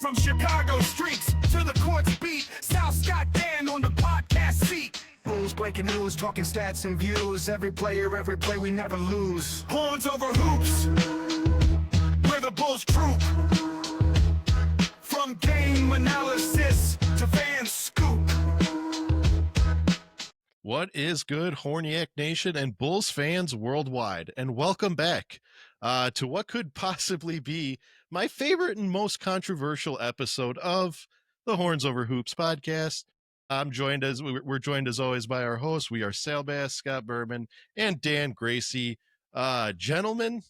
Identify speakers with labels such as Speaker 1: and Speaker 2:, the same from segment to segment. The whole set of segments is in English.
Speaker 1: From Chicago streets to the courts beat, South Scott Dan on the podcast seat. Bulls breaking news, talking stats and views. Every player, every play, we never lose. Horns over hoops, where the Bulls troop. From game analysis to fan scoop.
Speaker 2: What is good, Horniac Nation and Bulls fans worldwide? And welcome back to what could possibly be my favorite and most controversial episode of the Horns Over Hoops podcast. We're joined as always by our hosts. We are Sal Bass, Scott Berman, and Dan Gracie. Gentlemen,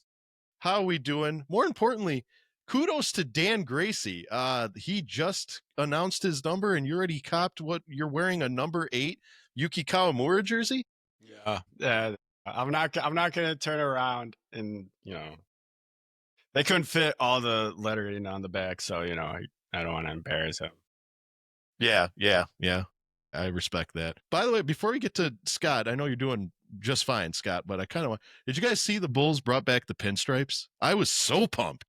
Speaker 2: how are we doing? More importantly, kudos to Dan Gracie. He just announced his number, and you already copped what you're wearing, a number 8 Yuki Kawamura jersey.
Speaker 3: Yeah. I'm not going to turn around and, they couldn't fit all the lettering on the back. So, I don't want to embarrass him.
Speaker 2: Yeah. I respect that. By the way, before we get to Scott, I know you're doing just fine, Scott, but I kind of want, did you guys see the Bulls brought back the pinstripes? I was so pumped.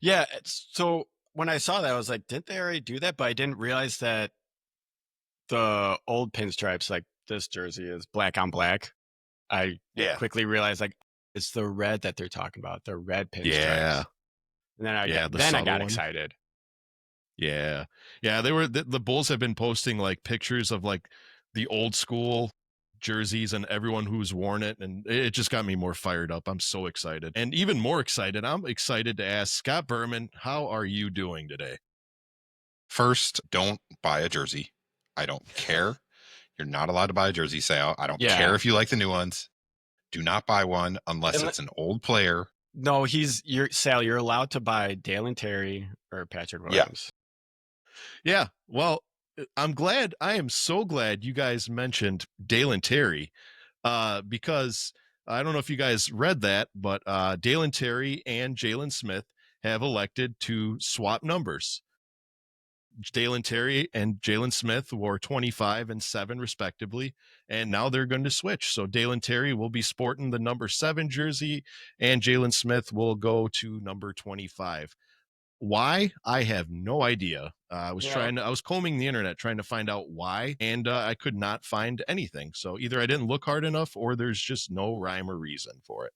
Speaker 3: Yeah. So when I saw that, I was like, didn't they already do that? But I didn't realize that the old pinstripes, like this jersey, is black on black. I quickly realized, like, it's the red that they're talking about, the red pinstripes.
Speaker 2: Yeah.
Speaker 3: And then I got excited.
Speaker 2: Yeah. The Bulls have been posting like pictures of like the old school jerseys and everyone who's worn it, and it just got me more fired up. I'm so excited. And even more excited, I'm excited to ask Scott Berman, how are you doing today?
Speaker 4: First, don't buy a jersey. I don't care. You're not allowed to buy a jersey sale. I don't care if you like the new ones. Do not buy one unless it's an old player.
Speaker 3: No, you're allowed to buy Dalen Terry or Patrick Williams.
Speaker 2: Yeah. Well, I am so glad you guys mentioned Dalen Terry, because I don't know if you guys read that, but Dalen Terry and Jalen Smith have elected to swap numbers. Dalen Terry and Jalen Smith wore 25 and 7 respectively, and now they're going to switch. So Dalen Terry will be sporting the number 7 jersey, and Jalen Smith will go to number 25. Why? I have no idea. I was combing the internet trying to find out why, and I could not find anything. So either I didn't look hard enough, or there's just no rhyme or reason for it.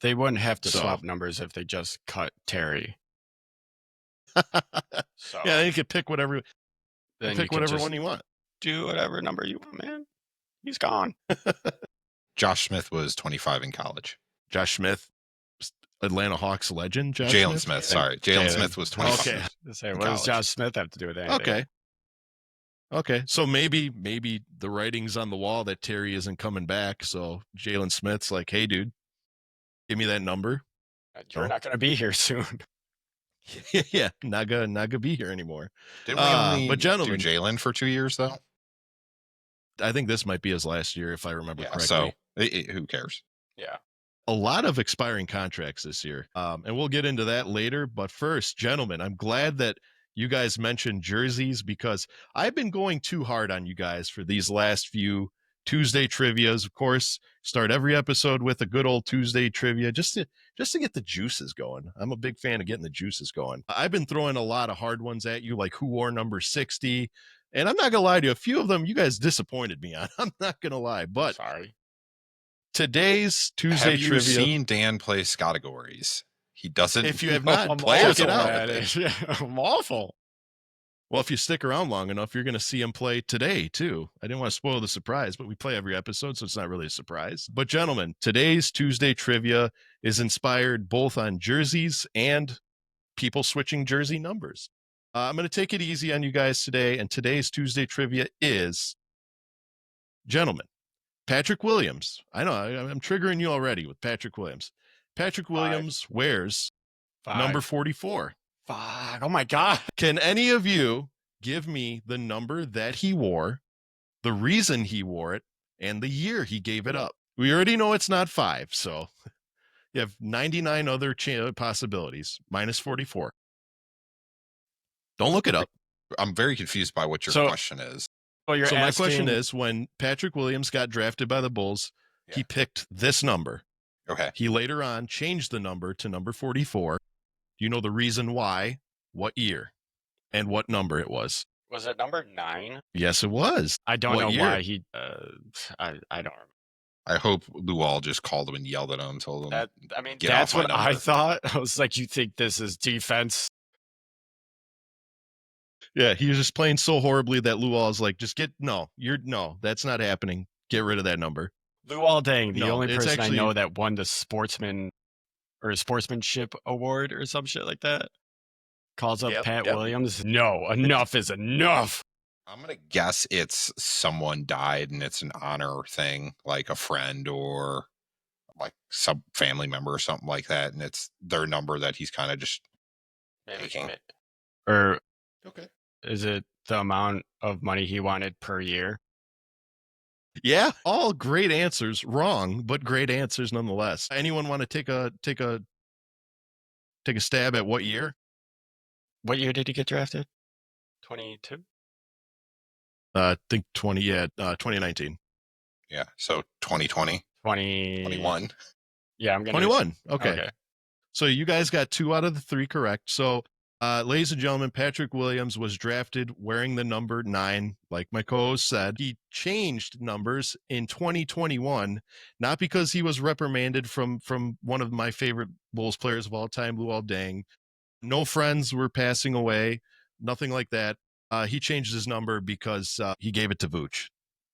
Speaker 3: They wouldn't have to swap numbers if they just cut Terry.
Speaker 2: Yeah, you could pick whatever. Pick whatever one you want.
Speaker 3: Do whatever number you want, man. He's gone.
Speaker 4: Josh Smith was 25 in college.
Speaker 2: Josh Smith, Atlanta Hawks legend.
Speaker 4: Jalen Smith. Sorry, Jalen Smith was 25.
Speaker 3: Okay. What does Josh Smith have to do with anything?
Speaker 2: Okay. So maybe the writing's on the wall that Terry isn't coming back. So Jalen Smith's like, hey, dude, give me that number.
Speaker 3: You're not going to be here soon.
Speaker 2: Yeah, not gonna be here anymore.
Speaker 4: Didn't we only do Jalen for 2 years, though?
Speaker 2: I think this might be his last year, if I remember correctly.
Speaker 4: So who cares?
Speaker 3: Yeah.
Speaker 2: A lot of expiring contracts this year, and we'll get into that later. But first, gentlemen, I'm glad that you guys mentioned jerseys, because I've been going too hard on you guys for these last few Tuesday trivias. Of course, start every episode with a good old Tuesday trivia just to get the juices going. I'm a big fan of getting the juices going. I've been throwing a lot of hard ones at you, like who wore number 60, and I'm not gonna lie to you, a few of them you guys disappointed me on. I'm not gonna lie, but
Speaker 3: sorry.
Speaker 2: Today's Tuesday
Speaker 4: have you
Speaker 2: trivia.
Speaker 4: Seen Dan play Scottegories? He doesn't.
Speaker 2: If you have not,
Speaker 4: check it
Speaker 3: out. I'm awful.
Speaker 2: Well, if you stick around long enough, you're going to see him play today, too. I didn't want to spoil the surprise, but we play every episode, so it's not really a surprise. But, gentlemen, today's Tuesday trivia is inspired both on jerseys and people switching jersey numbers. I'm going to take it easy on you guys today, and today's Tuesday trivia is, gentlemen, Patrick Williams. I know, I'm triggering you already with Patrick Williams. Patrick Williams wears number 44.
Speaker 3: Fuck. Oh my God.
Speaker 2: Can any of you give me the number that he wore, the reason he wore it, and the year he gave it up? We already know it's not 5, so you have 99 other possibilities, minus 44. Don't look it up.
Speaker 4: I'm very confused by what your question is.
Speaker 3: Well,
Speaker 2: my question is, when Patrick Williams got drafted by the Bulls, he picked this number.
Speaker 4: Okay.
Speaker 2: He later on changed the number to number 44. Do you know the reason why, what year, and what number it was?
Speaker 3: Was it number 9?
Speaker 2: Yes, it was.
Speaker 3: I don't
Speaker 2: What
Speaker 3: know
Speaker 2: year?
Speaker 3: why he. I don't remember.
Speaker 4: I hope Luol just called him and yelled at him, told him. Get
Speaker 3: That's
Speaker 4: off my
Speaker 3: what I
Speaker 4: number.
Speaker 3: thought. I was like, you think this is defense?
Speaker 2: Yeah, he was just playing so horribly that Luol is like, just no, that's not happening. Get rid of that number.
Speaker 3: Luol Deng, the
Speaker 2: No,
Speaker 3: only
Speaker 2: it's
Speaker 3: person
Speaker 2: actually-
Speaker 3: I know that won the sportsmanship award or some shit like that, calls up Pat Williams. No, enough is enough.
Speaker 4: I'm going to guess it's someone died and it's an honor thing, like a friend or like some family member or something like that. And it's their number that he's kind of just taking.
Speaker 3: Or
Speaker 4: Okay.
Speaker 3: is it the amount of money he wanted per year?
Speaker 2: Yeah, all great answers. Wrong, but great answers nonetheless. Anyone want to take a stab at what year?
Speaker 3: What year did he get drafted? 22?
Speaker 2: I think 2019.
Speaker 4: Yeah. So 2020, 21.
Speaker 3: Yeah, I'm going to
Speaker 2: 21. Okay. So you guys got 2 out of the 3 correct. So, ladies and gentlemen, Patrick Williams was drafted wearing the number 9, like my co-host said. He changed numbers in 2021, not because he was reprimanded from one of my favorite Bulls players of all time, Luol Deng. No friends were passing away, nothing like that. He changed his number because he gave it to Vooch.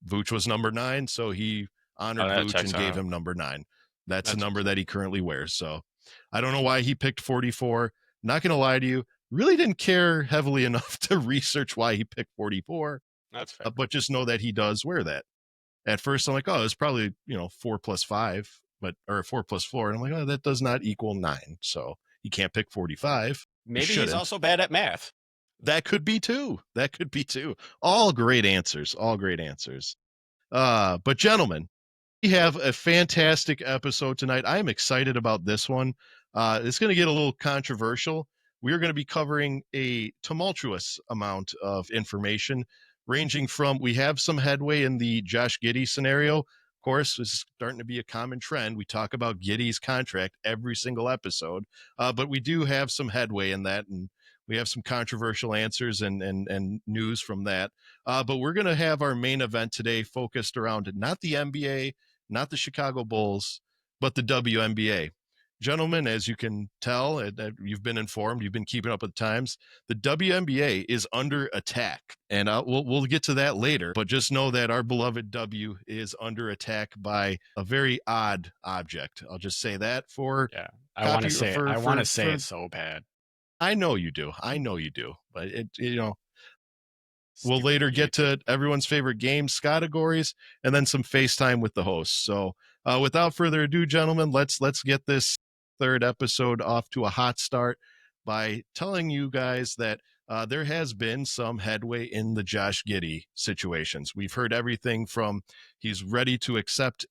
Speaker 2: Vooch was number 9, so he honored Vooch and gave him number 9. That's the number that he currently wears. So I don't know why he picked 44. Not going to lie to you, really didn't care heavily enough to research why he picked 44.
Speaker 3: That's fair.
Speaker 2: But just know that he does wear that. At first, I'm like, oh, it's probably 4 plus 5, or 4 plus 4, and I'm like, oh, that does not equal 9, so he can't pick 45.
Speaker 3: Maybe he's also bad at math.
Speaker 2: That could be too. All great answers. But gentlemen, we have a fantastic episode tonight. I'm excited about this one. It's going to get a little controversial. We're going to be covering a tumultuous amount of information, ranging from, we have some headway in the Josh Giddy scenario. Of course, this is starting to be a common trend. We talk about Giddy's contract every single episode, but we do have some headway in that, and we have some controversial answers and news from that. But we're going to have our main event today focused around not the NBA, not the Chicago Bulls, but the WNBA. Gentlemen, as you can tell, you've been informed, you've been keeping up with the times, the WNBA is under attack. And we'll get to that later, but just know that our beloved W is under attack by a very odd object. I'll just say that for...
Speaker 3: Yeah, I want to say it so bad.
Speaker 2: I know you do. But we'll later get to everyone's favorite game, Scottegories, and then some FaceTime with the hosts. So without further ado, gentlemen, let's get this 3rd episode off to a hot start by telling you guys that there has been some headway in the Josh Giddy situations. We've heard everything from he's ready to accept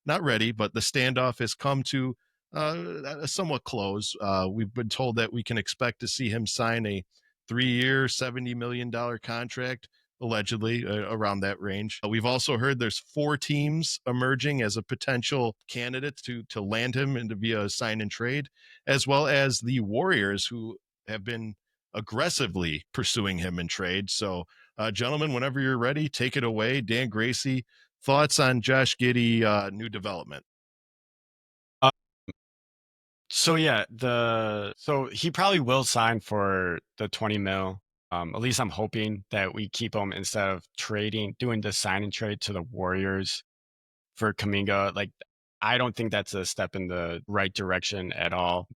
Speaker 2: not ready, but the standoff has come to a somewhat close. We've been told that we can expect to see him sign a 3-year, $70 million contract, allegedly around that range. We've also heard there's 4 teams emerging as a potential candidate to land him and to be a sign and trade, as well as the Warriors, who have been aggressively pursuing him in trade. So, gentlemen, whenever you're ready, take it away. Dan Gracie, thoughts on Josh Giddy new development?
Speaker 3: So yeah, so he probably will sign for the 20 mil. At least I'm hoping that we keep him instead of doing the sign and trade to the Warriors for Kuminga. Like, I don't think that's a step in the right direction at all.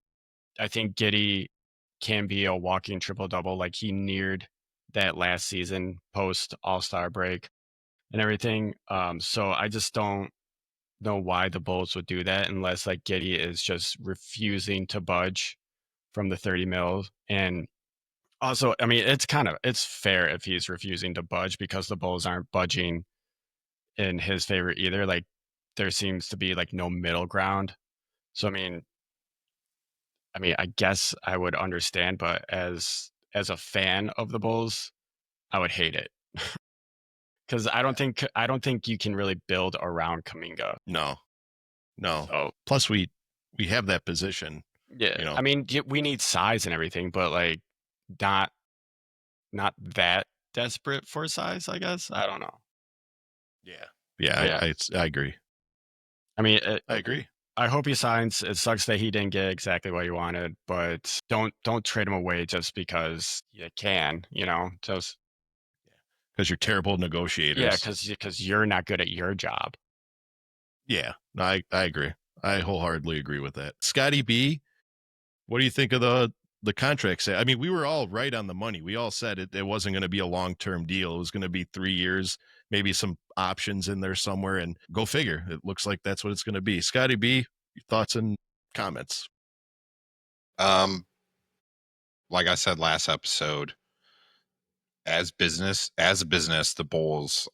Speaker 3: I think Giddy can be a walking triple-double. Like, he neared that last season post All-Star break and everything. So I just don't know why the Bulls would do that unless like Giddy is just refusing to budge from the 30 mils. And also, I mean, it's fair if he's refusing to budge because the Bulls aren't budging in his favor either. Like, there seems to be like no middle ground. So I mean, I guess I would understand, but as a fan of the Bulls, I would hate it. Because I don't think you can really build around Kuminga.
Speaker 2: No.
Speaker 3: So,
Speaker 2: Plus, we have that position
Speaker 3: Yeah.
Speaker 2: You know?
Speaker 3: I mean, we need size and everything, but like not that desperate for size, I guess. I don't know.
Speaker 2: Yeah. Yeah,
Speaker 3: Yeah.
Speaker 2: I agree.
Speaker 3: I mean,
Speaker 2: I agree.
Speaker 3: I hope he signs. It sucks that he didn't get exactly what he wanted, but don't trade him away just because you can, just
Speaker 2: Because you're terrible
Speaker 3: yeah,
Speaker 2: negotiators.
Speaker 3: because you're not good at your job.
Speaker 2: Yeah, no, I agree. I wholeheartedly agree with that. Scotty B, what do you think of the contract say? I mean, we were all right on the money. We all said it wasn't going to be a long-term deal. It was going to be 3 years, maybe some options in there somewhere, and go figure. It looks like that's what it's going to be. Scotty B, your thoughts and comments?
Speaker 4: Like I said last episode, as a business, the Bulls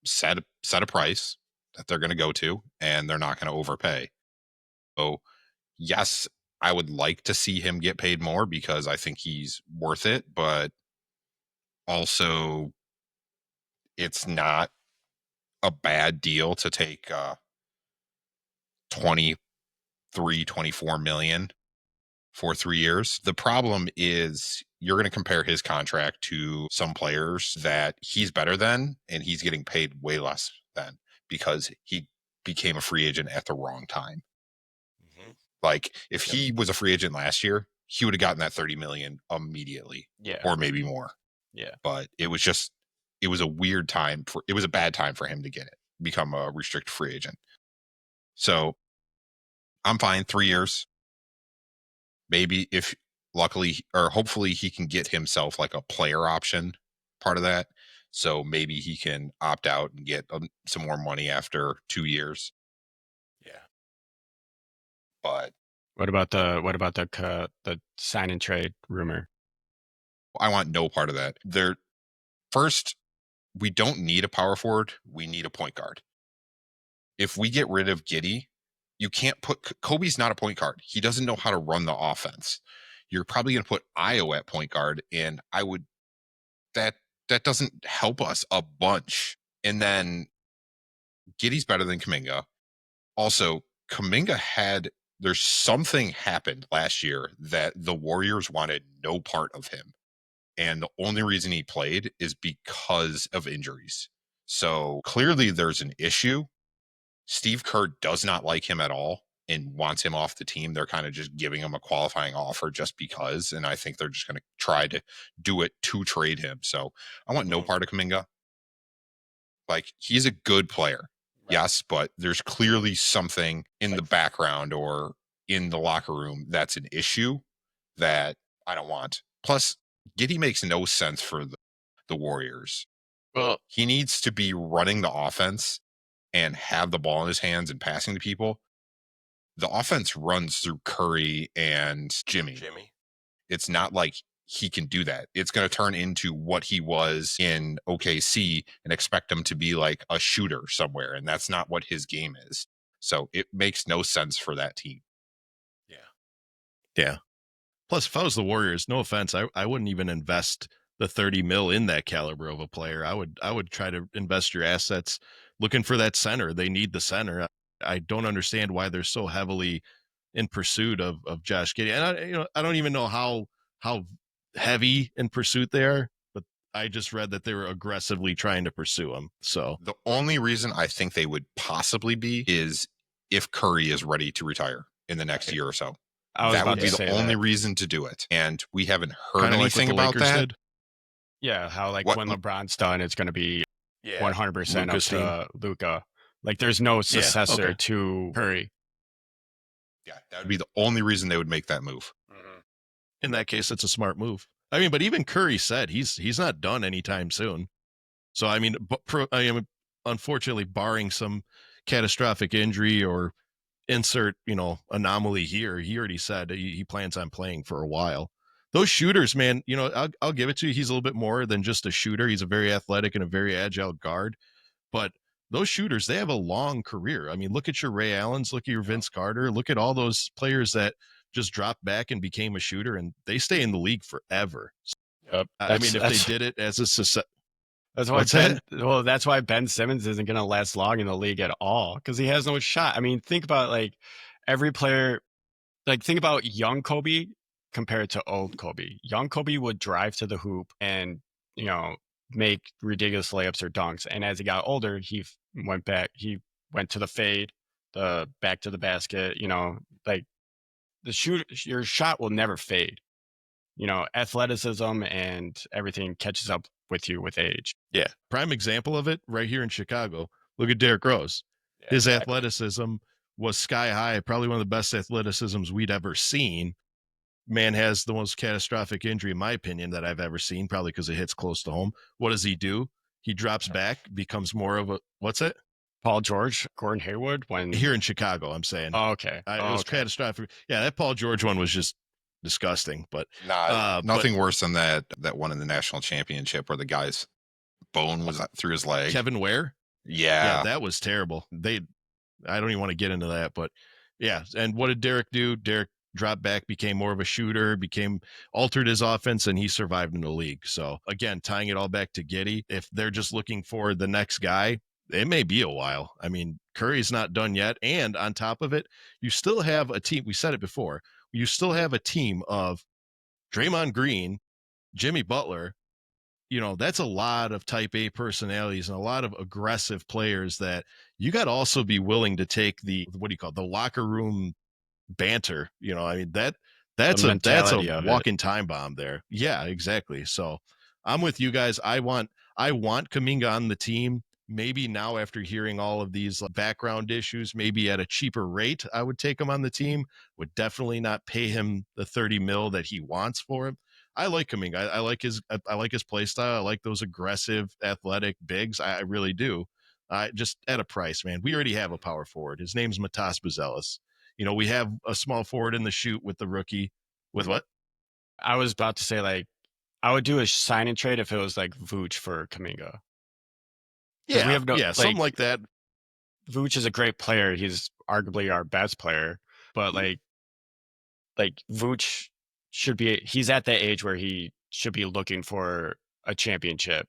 Speaker 4: set a price that they're going to go to, and they're not going to overpay. So yes, I would like to see him get paid more because I think he's worth it, but also it's not a bad deal to take 23, 24 million for 3 years. The problem is you're going to compare his contract to some players that he's better than, and he's getting paid way less than because he became a free agent at the wrong time. Like if he was a free agent last year, he would have gotten that 30 million immediately.
Speaker 3: Yeah.
Speaker 4: Or maybe more.
Speaker 3: Yeah.
Speaker 4: But it was a weird time it was a bad time for him to become a restricted free agent. So I'm fine. 3 years. Maybe if luckily or hopefully he can get himself like a player option part of that. So maybe he can opt out and get some more money after 2 years.
Speaker 2: Yeah.
Speaker 4: But
Speaker 3: What about the sign and trade rumor?
Speaker 4: I want no part of that. First, we don't need a power forward. We need a point guard. If we get rid of Giddy, you can't put Kobe's not a point guard. He doesn't know how to run the offense. You're probably going to put Io at point guard, and that doesn't help us a bunch. And then Giddy's better than Kuminga. Also, there's something happened last year that the Warriors wanted no part of him. And the only reason he played is because of injuries. So clearly there's an issue. Steve Kerr does not like him at all and wants him off the team. They're kind of just giving him a qualifying offer just because. And I think they're just going to try to do it to trade him. So I want no part of Kuminga. Like, he's a good player. Right. Yes, but there's clearly something in the background or in the locker room that's an issue that I don't want. Plus, Giddy makes no sense for the Warriors.
Speaker 3: Well,
Speaker 4: he needs to be running the offense and have the ball in his hands and passing to people. The offense runs through Curry and Jimmy. It's not like he can do that. It's going to turn into what he was in OKC and expect him to be like a shooter somewhere. And that's not what his game is. So it makes no sense for that team.
Speaker 2: Yeah. Plus, if I was the Warriors, no offense, I wouldn't even invest the 30 mil in that caliber of a player. I would try to invest your assets looking for that center. They need the center. I don't understand why they're so heavily in pursuit of Josh Giddy. And I don't even know how heavy in pursuit they are, but I just read that they were aggressively trying to pursue him. So
Speaker 4: the only reason I think they would possibly be is if Curry is ready to retire in the next year or so. That would be the only reason to do it. And we haven't heard anything about that. Did.
Speaker 3: Yeah, how when LeBron's done, it's going to be 100% up to Luka. Like, there's no successor to Curry.
Speaker 4: Yeah, that would be the only reason they would make that move.
Speaker 2: In that case, it's a smart move. I mean, but even Curry said he's not done anytime soon. So, I mean, unfortunately, barring some catastrophic injury or insert, anomaly here, he already said he plans on playing for a while. Those shooters, man, I'll give it to you. He's a little bit more than just a shooter. He's a very athletic and a very agile guard. But those shooters, they have a long career. I mean, look at your Ray Allens, look at your Vince Carter, look at all those players that just dropped back and became a shooter, and they stay in the league forever.
Speaker 3: Yep.
Speaker 2: I mean, if they did it as a
Speaker 3: that's why Ben Simmons isn't going to last long in the league at all, because he has no shot. I mean, think about every player Like, think about young Kobe compared to old Kobe. Young Kobe would drive to the hoop and, you know, make ridiculous layups or dunks. And as he got older, went back. He went to the fade, the back to the basket. Like your shot will never fade. Athleticism and everything catches up with you with age.
Speaker 2: Yeah. Prime example of it right here in Chicago. Look at Derrick Rose.
Speaker 3: Yeah,
Speaker 2: His
Speaker 3: exactly.
Speaker 2: athleticism was sky high, probably one of the best athleticisms we'd ever seen. Man has the most catastrophic injury, in my opinion, that I've ever seen, probably because it hits close to home. What does he do? He drops back, becomes more of a, what's it?
Speaker 3: Paul George, Gordon Hayward, when
Speaker 2: Here in Chicago, I'm saying.
Speaker 3: Oh, okay.
Speaker 2: It was catastrophic. Yeah, that Paul George one was just disgusting. But
Speaker 4: nothing worse than that one in the national championship where the guy's bone was through his leg.
Speaker 2: Kevin Ware?
Speaker 4: Yeah,
Speaker 2: that was terrible. I don't even want to get into that, but yeah. And what did Derrick do? Derrick dropped back, became more of a shooter, altered his offense, and he survived in the league. So again, tying it all back to Giddy, if they're just looking for the next guy, it may be a while. I mean, Curry's not done yet. And on top of it, you still have a team. We said it before. You still have a team of Draymond Green, Jimmy Butler. That's a lot of type A personalities and a lot of aggressive players that you got to also be willing to take the locker room banter. I mean, that's a walking time bomb there. Yeah, exactly. So I'm with you guys. I want Kuminga on the team. Maybe now, after hearing all of these background issues, maybe at a cheaper rate, I would take him on the team. Would definitely not pay him the 30 mil that he wants for him. I like Kuminga. I like his play style. I like those aggressive, athletic bigs. I really do. Just at a price, man. We already have a power forward. His name's Matas Buzelis. We have a small forward in the shoot with the rookie. With what?
Speaker 3: I was about to say, like, I would do a sign and trade if it was like Vooch for Kuminga.
Speaker 2: Yeah, we have something like that.
Speaker 3: Vooch is a great player. He's arguably our best player, but like Vooch he's at that age where he should be looking for a championship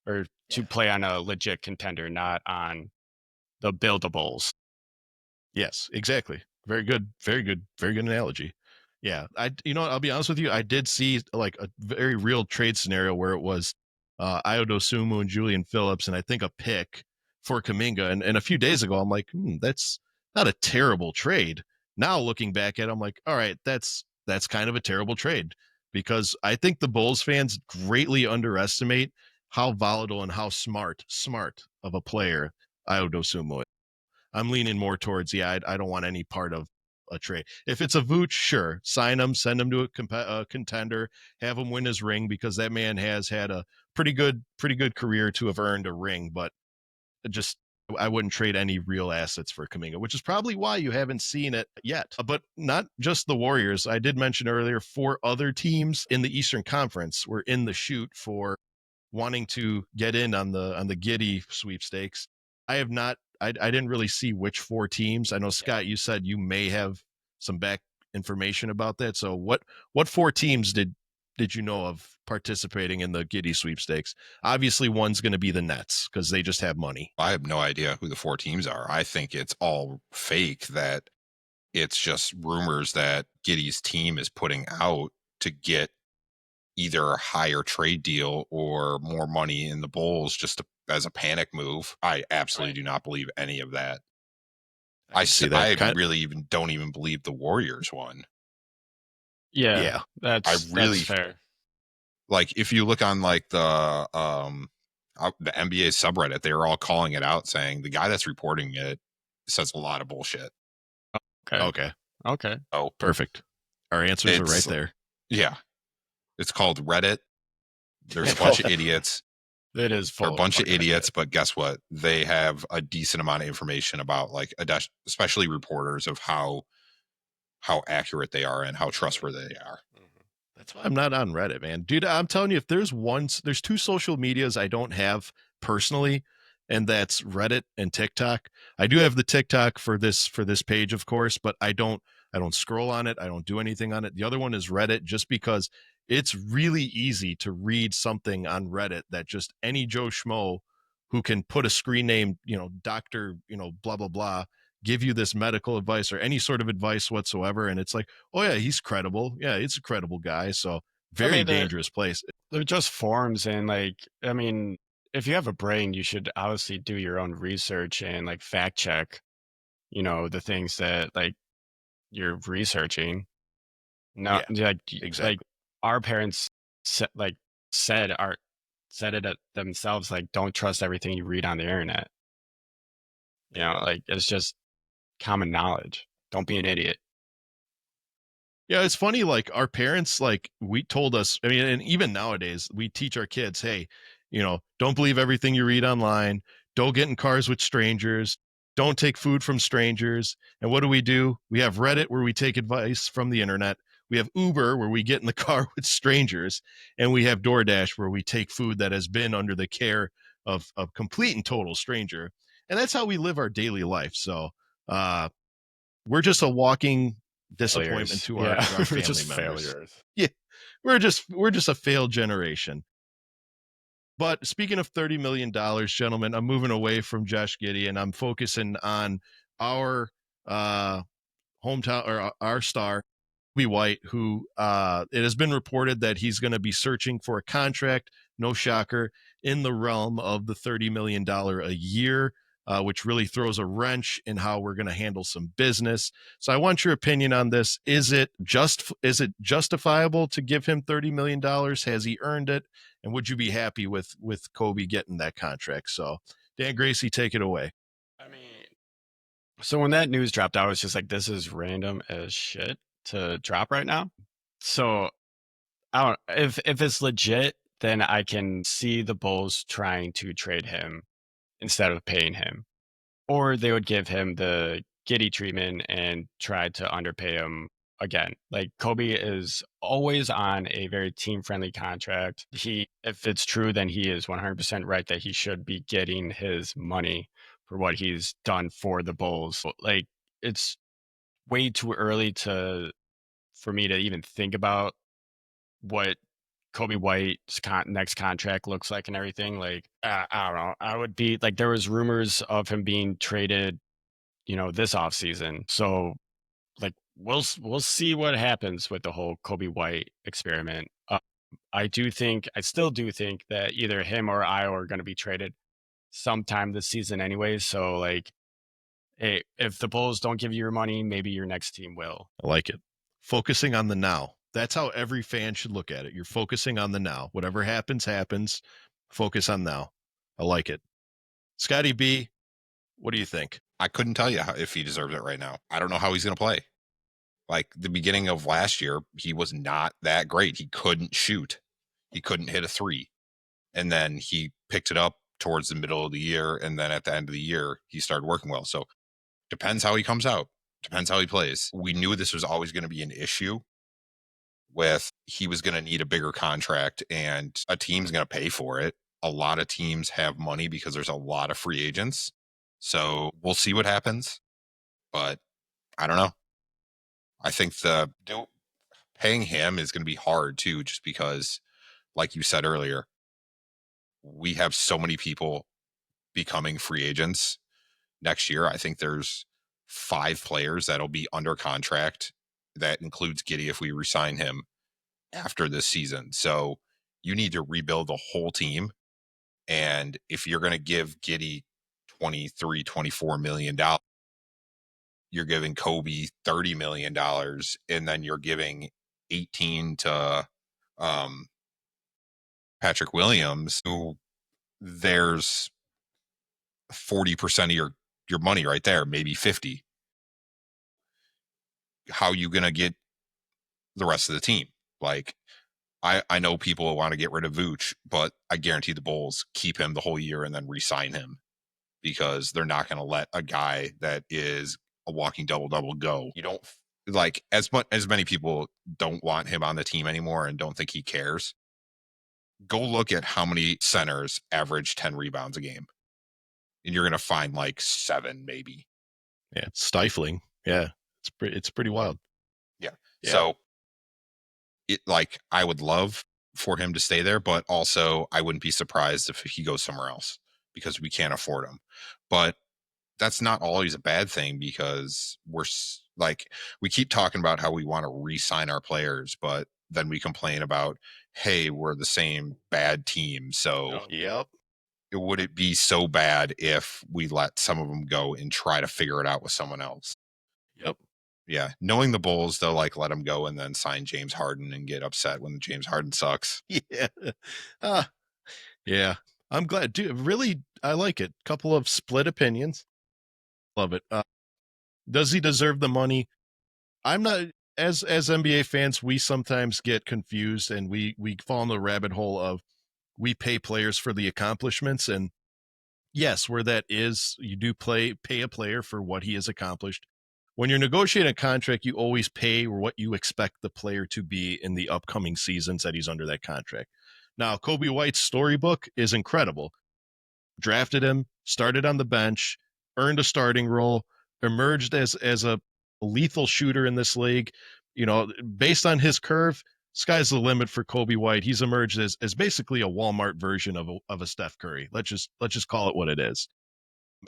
Speaker 3: or to play on a legit contender, not on the buildables.
Speaker 2: Yes, exactly. Very good. Very good. Very good analogy. Yeah. I'll be honest with you. I did see like a very real trade scenario where it was Ayo Dosunmu and Julian Phillips, and I think a pick for Kuminga. And a few days ago, I'm like, that's not a terrible trade. Now looking back at it, I'm like, all right, that's kind of a terrible trade, because I think the Bulls fans greatly underestimate how volatile and how smart of a player Ayo Dosunmu is. I'm leaning more towards, I don't want any part of a trade. If it's a Vooch, sure, sign him, send him to a contender, have him win his ring, because that man has had a pretty good career to have earned a ring. But I wouldn't trade any real assets for Kuminga, which is probably why you haven't seen it yet. But not just the Warriors. I did mention earlier 4 other teams in the Eastern Conference were in the shoot for wanting to get in on the Giddy sweepstakes. I didn't really see which 4 teams. I know, Scott, you said you may have some back information about that. So what 4 teams did you know of participating in the Giddy sweepstakes? Obviously, one's going to be the Nets because they just have money.
Speaker 4: I have no idea who the 4 teams are. I think it's all fake, that it's just rumors that Giddy's team is putting out to get either a higher trade deal or more money in the Bulls just as a panic move. I absolutely do not believe any of that. I really even don't even believe the Warriors one.
Speaker 3: Yeah. That's fair.
Speaker 4: Like, if you look on like the NBA subreddit, they're all calling it out, saying the guy that's reporting it says a lot of bullshit.
Speaker 2: Okay.
Speaker 4: Oh,
Speaker 2: perfect. Our answers are right there.
Speaker 4: Yeah. It's called Reddit. There's a bunch of idiots.
Speaker 3: It is full.
Speaker 4: A bunch of idiots, but guess what? They have a decent amount of information about, like, especially reporters, of how accurate they are and how trustworthy they are.
Speaker 2: That's why I'm not on Reddit, man. Dude, I'm telling you, if there's 2 social medias I don't have personally, and that's Reddit and TikTok. I do have the TikTok for this page, of course, but I don't scroll on it. I don't do anything on it. The other one is Reddit, just because it's really easy to read something on Reddit that just any Joe Schmo who can put a screen name, Dr., blah, blah, blah, give you this medical advice or any sort of advice whatsoever. And it's like, oh yeah, he's credible. Yeah, it's a credible guy. So very dangerous place.
Speaker 3: They're just forms, and like, I mean, if you have a brain, you should obviously do your own research and like fact check, the things that like you're researching. No,
Speaker 2: Yeah,
Speaker 3: like
Speaker 2: exactly.
Speaker 3: like our parents said said it themselves. Like, don't trust everything you read on the internet. Like it's just common knowledge. Don't be an idiot.
Speaker 2: Yeah, it's funny, like our parents, like we told us, I mean, and even nowadays we teach our kids, hey, don't believe everything you read online. Don't get in cars with strangers. Don't take food from strangers. And what do? We have Reddit where we take advice from the internet. We have Uber where we get in the car with strangers. And we have DoorDash where we take food that has been under the care of a complete and total stranger. And that's how we live our daily life. So we're just a walking disappointment to our family
Speaker 3: just
Speaker 2: members.
Speaker 3: Failures.
Speaker 2: Yeah, we're just a failed generation. But speaking of $30 million, gentlemen, I'm moving away from Josh Giddy and I'm focusing on our hometown or our star, Kobe White, who it has been reported that he's going to be searching for a contract, no shocker, in the realm of the $30 million a year, which really throws a wrench in how we're going to handle some business. So I want your opinion on this. Is it justifiable to give him $30 million? Has he earned it? And would you be happy with Kobe getting that contract? So Dan Gracie, take it away.
Speaker 3: I mean, so when that news dropped, I was just like, this is random as shit to drop right now. So I don't, if it's legit, then I can see the Bulls trying to trade him instead of paying him. Or they would give him the Giddy treatment and try to underpay him again. Like, Kobe is always on a very team-friendly contract. If it's true, then he is 100% right that he should be getting his money for what he's done for the Bulls. Like, it's way too early for me to even think about what Kobe White's next contract looks like and everything. Like, I don't know. I would be like, there was rumors of him being traded, this offseason. So like, we'll see what happens with the whole Kobe White experiment. I still do think that either him or I are going to be traded sometime this season anyway. So like, hey, if the Bulls don't give you your money, maybe your next team will.
Speaker 2: I like it. Focusing on the now. That's how every fan should look at it. You're focusing on the now. Whatever happens, happens. Focus on now. I like it. Scotty B, what do you think?
Speaker 4: I couldn't tell you if he deserves it right now. I don't know how he's going to play. Like the beginning of last year, he was not that great. He couldn't shoot. He couldn't hit a three. And then he picked it up towards the middle of the year. And then at the end of the year, he started working well. So depends how he comes out. Depends how he plays. We knew this was always going to be an issue with he was going to need a bigger contract and a team's going to pay for it. A lot of teams have money because there's a lot of free agents. So we'll see what happens. But I don't know. I think paying him is going to be hard too, just because, like you said earlier, we have so many people becoming free agents next year. I think there's 5 players that'll be under contract. That includes Giddy if we resign him after this season. So you need to rebuild the whole team. And if you're going to give Giddy $23-24 million, you're giving Kobe $30 million, and then you're giving 18 to Patrick Williams, who there's 40% of your money right there, maybe 50. How are you going to get the rest of the team? Like, I know people want to get rid of Vooch, but I guarantee the Bulls keep him the whole year and then re-sign him, because they're not going to let a guy that is a walking double-double go. You don't like, as many people don't want him on the team anymore and don't think he cares. Go look at how many centers average 10 rebounds a game, and you're going to find like 7 maybe.
Speaker 2: Yeah, it's stifling. Yeah, it's pretty wild.
Speaker 4: Yeah. So I would love for him to stay there, but also I wouldn't be surprised if he goes somewhere else because we can't afford him. But that's not always a bad thing, because like, we keep talking about how we want to re-sign our players, but then we complain about, hey, we're the same bad team. So
Speaker 2: Yep.
Speaker 4: would it be so bad if we let some of them go and try to figure it out with someone else?
Speaker 2: Yep.
Speaker 4: Yeah. Knowing the Bulls, they'll like let him go and then sign James Harden and get upset when James Harden sucks.
Speaker 2: Yeah. Yeah. I'm glad. Dude, really, I like it. Couple of split opinions. Love it. Does he deserve the money? I'm not, as NBA fans, we sometimes get confused and we fall in the rabbit hole of we pay players for the accomplishments. And yes, where that is, you do pay a player for what he has accomplished. When you're negotiating a contract, you always pay what you expect the player to be in the upcoming seasons that he's under that contract. Now, Kobe White's storybook is incredible. Drafted him, started on the bench, earned a starting role, emerged as a lethal shooter in this league. You know, based on his curve, sky's the limit for Kobe White. He's emerged as basically a Walmart version of a Steph Curry. Let's just call it what it is.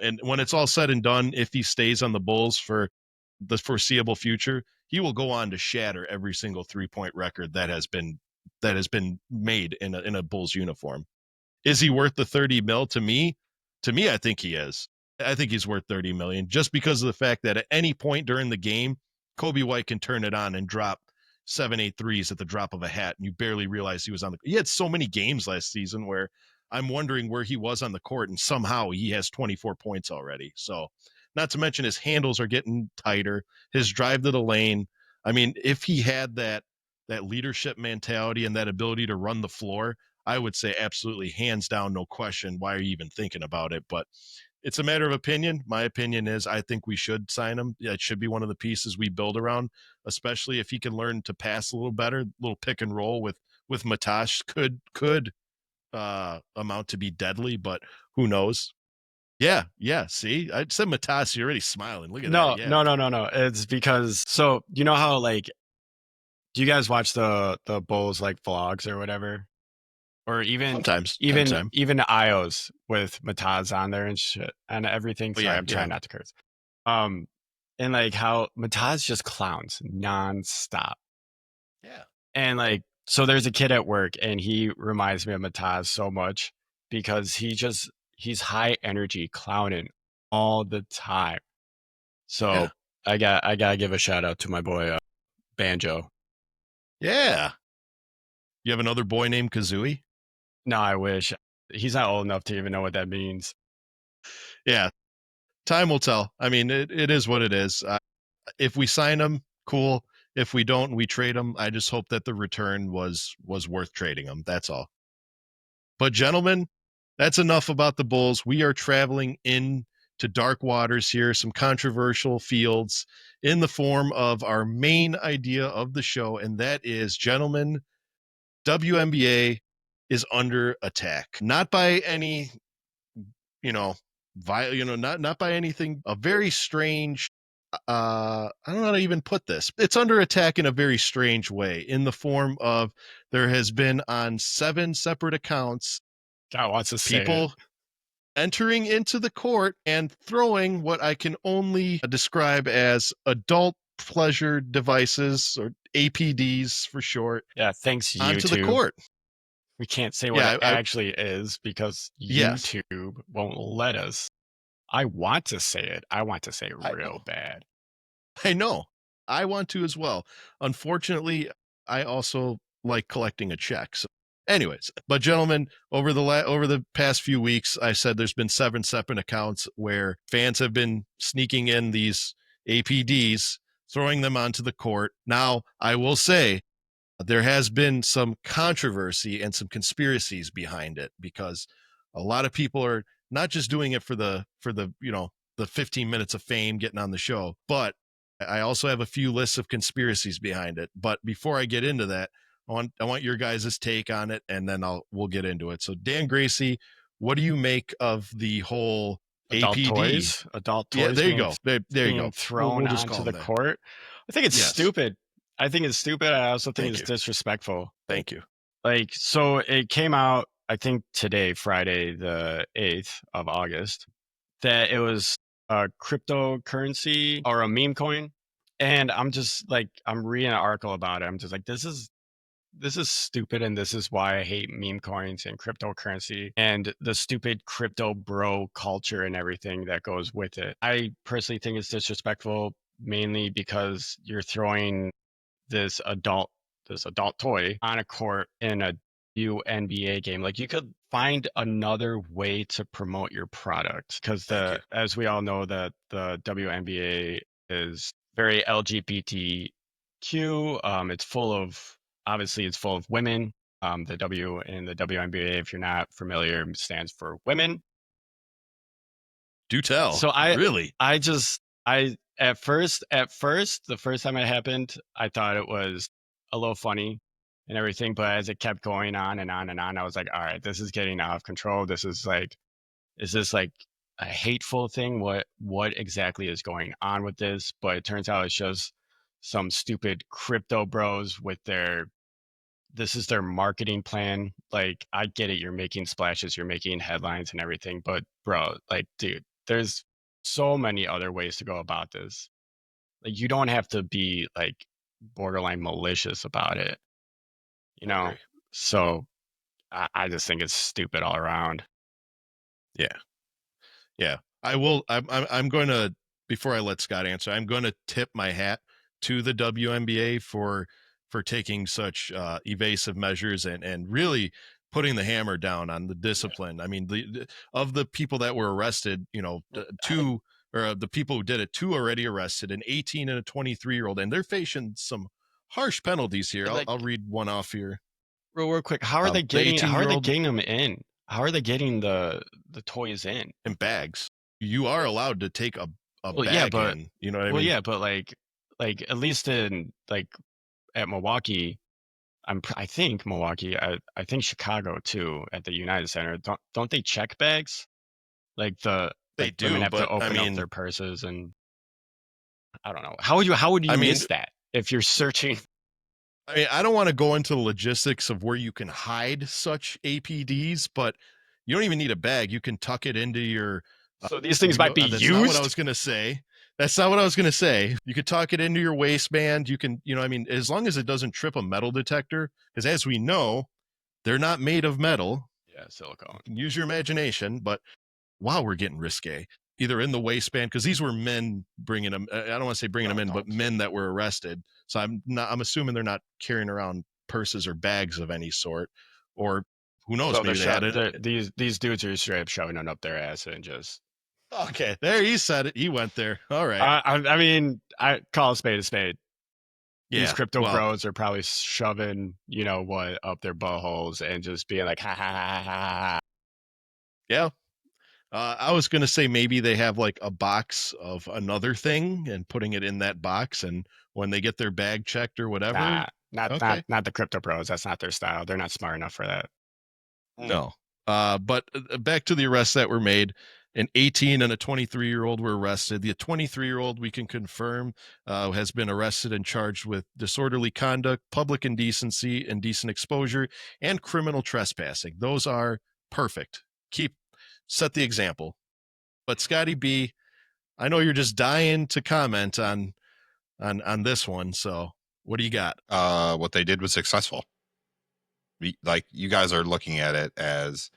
Speaker 2: And when it's all said and done, if he stays on the Bulls for the foreseeable future, he will go on to shatter every single 3-point record that has been made in a Bulls uniform. Is he worth the 30 mil to me? To me, I think he is. I think he's worth 30 million just because of the fact that at any point during the game, Kobe White can turn it on and drop 7-8 threes at the drop of a hat, and you barely realize he was on the. He had so many games last season where I'm wondering where he was on the court, and somehow he has 24 points already. So, not to mention his handles are getting tighter, his drive to the lane. I mean, if he had that leadership mentality and that ability to run the floor, I would say absolutely, hands down, no question. Why are you even thinking about it? But it's a matter of opinion. My opinion is I think we should sign him. Yeah, it should be one of the pieces we build around, especially if he can learn to pass a little better. A little pick and roll with Matash could amount to be deadly, but who knows? Yeah. See, I said Matash. You're already smiling. Look at that. Yeah.
Speaker 3: No. It's because, so you know how, like, do you guys watch the Bulls like vlogs or whatever? Or even
Speaker 2: Sometimes.
Speaker 3: even the IOs with Mataz on there and shit and everything. Sorry, I'm trying not to curse. And like how Mataz just clowns nonstop.
Speaker 2: Yeah.
Speaker 3: And like, so there's a kid at work and he reminds me of Mataz so much because he's high energy clowning all the time. So I gotta give a shout out to my boy Banjo.
Speaker 2: Yeah. You have another boy named Kazooie?
Speaker 3: No, I wish. He's not old enough to even know what that means.
Speaker 2: Yeah. Time will tell. I mean, it is what it is. If we sign him, cool. If we don't, we trade him. I just hope that the return was worth trading him. That's all. But gentlemen, that's enough about the Bulls. We are traveling in to dark waters here, some controversial fields in the form of our main idea of the show, and that is, gentlemen, WNBA is under attack. Not by any, not by anything, a very strange, I don't know how to even put this. It's under attack in a very strange way, in the form of there has been on 7 separate accounts
Speaker 3: God wants to say
Speaker 2: people entering into the court and throwing what I can only describe as adult pleasure devices, or APDs for short.
Speaker 3: Yeah, thanks YouTube.
Speaker 2: Onto the court.
Speaker 3: We can't say what it actually is because YouTube won't let us. I want to say it. I want to say it real bad.
Speaker 2: I know. I want to as well. Unfortunately, I also like collecting a check. So anyways, but gentlemen, over the past few weeks, I said there's been 7 separate accounts where fans have been sneaking in these APDs, throwing them onto the court. Now, I will say there has been some controversy and some conspiracies behind it, because a lot of people are not just doing it for the the 15 minutes of fame getting on the show, but I also have a few lists of conspiracies behind it. But before I get into that, I want your guys' take on it, and then we'll get into it. So Dan Gracie, what do you make of the whole
Speaker 3: adult
Speaker 2: APD?
Speaker 3: Adult toys.
Speaker 2: Yeah, there you go. There you go.
Speaker 3: Thrown onto the court. I think it's stupid. I think it's stupid. I also think it's disrespectful.
Speaker 2: Thank you.
Speaker 3: Like, so it came out, I think today, Friday, the 8th of August, that it was a cryptocurrency or a meme coin. And I'm just like, I'm reading an article about it. I'm just like, this is stupid. And this is why I hate meme coins and cryptocurrency and the stupid crypto bro culture and everything that goes with it. I personally think it's disrespectful, mainly because you're throwing this adult toy on a court in a WNBA game. Like, you could find another way to promote your product, because as we all know, that the WNBA is very LGBTQ. It's full of, obviously it's full of women. The W in the WNBA, if you're not familiar, stands for women.
Speaker 2: Do tell.
Speaker 3: So
Speaker 2: really,
Speaker 3: at first, the first time it happened, I thought it was a little funny and everything. But as it kept going on and on and on, I was like, all right, this is getting out of control. This is like, is this like a hateful thing? What exactly is going on with this? But it turns out it's just some stupid crypto bros with this is their marketing plan. Like, I get it. You're making splashes, you're making headlines and everything. But bro, like, dude, there's so many other ways to go about this. Like, you don't have to be like borderline malicious about it, you know?
Speaker 2: Okay.
Speaker 3: So I just think it's stupid all around.
Speaker 2: Yeah. I will. I'm going to, before I let Scott answer, I'm going to tip my hat to the WNBA for taking such evasive measures and really putting the hammer down on the discipline. I mean, of the people that were arrested, two, or the people who did it, two already arrested, an 18 and a 23-year-old, and they're facing some harsh penalties here. I'll read one off here.
Speaker 3: Real quick, how are they
Speaker 2: The
Speaker 3: getting them in? How are they getting the toys in
Speaker 2: bags? You are allowed to take a bag
Speaker 3: yeah, but
Speaker 2: in. You know what I mean?
Speaker 3: yeah, but like at least in like at Milwaukee, I think Milwaukee, I think Chicago too, at the United Center. Don't they check bags? Like
Speaker 2: They do,
Speaker 3: women have to
Speaker 2: but
Speaker 3: open up their purses, and I don't know. How would you miss that if you're searching?
Speaker 2: I mean, I don't want to go into the logistics of where you can hide such APDs, but you don't even need a bag. You can tuck it into your.
Speaker 3: So these things might be
Speaker 2: that's
Speaker 3: used.
Speaker 2: Not what I was going to say. That's not what I was going to say. You could tuck it into your waistband. You can, I mean, as long as it doesn't trip a metal detector, because as we know, they're not made of metal.
Speaker 3: Yeah, silicone.
Speaker 2: You can use your imagination, but wow, we're getting risque. Either in the waistband, because these were men bringing them. I don't want to say bringing them in, but men that were arrested. So I'm assuming they're not carrying around purses or bags of any sort, or who knows?
Speaker 3: So
Speaker 2: maybe they had it.
Speaker 3: These dudes are straight up shoving it up their ass and just.
Speaker 2: Okay, there, he said it. He went there. All right.
Speaker 3: I mean, I call a spade a spade.
Speaker 2: Yeah,
Speaker 3: these crypto bros are probably shoving, what, up their buttholes and just being like, ha ha ha ha ha.
Speaker 2: Yeah. I was going to say maybe they have like a box of another thing and putting it in that box, and when they get their bag checked or whatever.
Speaker 3: Not the crypto bros. That's not their style. They're not smart enough for that.
Speaker 2: No. But back to the arrests that were made. An 18 and a 23-year-old were arrested. The 23-year-old, we can confirm, has been arrested and charged with disorderly conduct, public indecency, indecent exposure, and criminal trespassing. Those are perfect. Set the example. But Scotty B, I know you're just dying to comment on this one. So what do you got?
Speaker 4: What they did was successful. Like, you guys are looking at it as,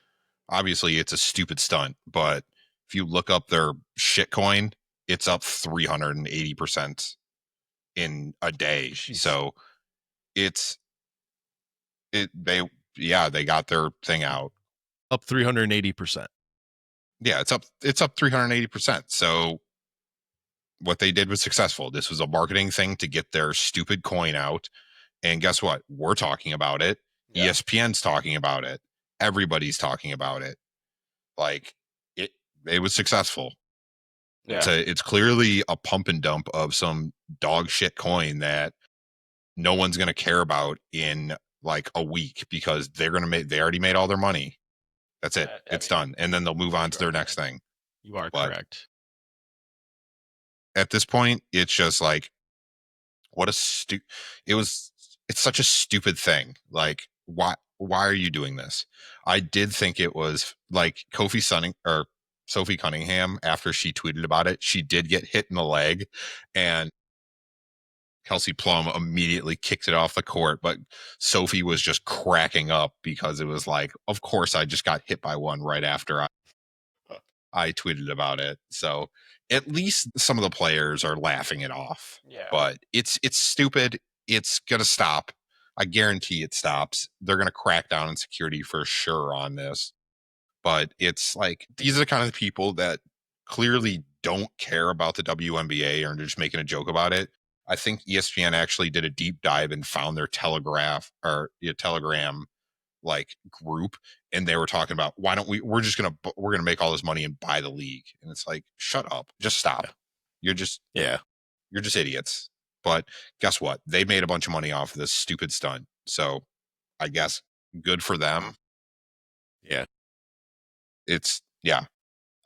Speaker 4: obviously it's a stupid stunt, but if you look up their shitcoin, it's up 380% in a day. Jeez. So they got their thing out.
Speaker 2: Up 380%.
Speaker 4: Yeah, it's up 380%. So what they did was successful. This was a marketing thing to get their stupid coin out. And guess what? We're talking about it. Yeah. ESPN's talking about it. Everybody's talking about it. Like, it was successful. Yeah. It's clearly a pump and dump of some dog shit coin that no one's going to care about in like a week, because they already made all their money. That's it. It's done. And then they'll move on to their next thing.
Speaker 3: You are correct.
Speaker 4: At this point, it's just like, it's such a stupid thing. Like, why are you doing this? I did think it was like Kofi Sunning, or Sophie Cunningham, after she tweeted about it, she did get hit in the leg, and Kelsey Plum immediately kicked it off the court. But Sophie was just cracking up because it was like, of course, I just got hit by one right after I tweeted about it. So at least some of the players are laughing it off.
Speaker 3: Yeah.
Speaker 4: But it's stupid. It's gonna stop. I guarantee it stops. They're gonna crack down on security for sure on this. But it's like, these are the kind of people that clearly don't care about the WNBA or they're just making a joke about it. I think ESPN actually did a deep dive and found their Telegram like group, and they were talking about, why don't we're gonna make all this money and buy the league. And it's like, shut up, just stop. You're just idiots. But guess what? They made a bunch of money off of this stupid stunt. So I guess good for them.
Speaker 2: Yeah.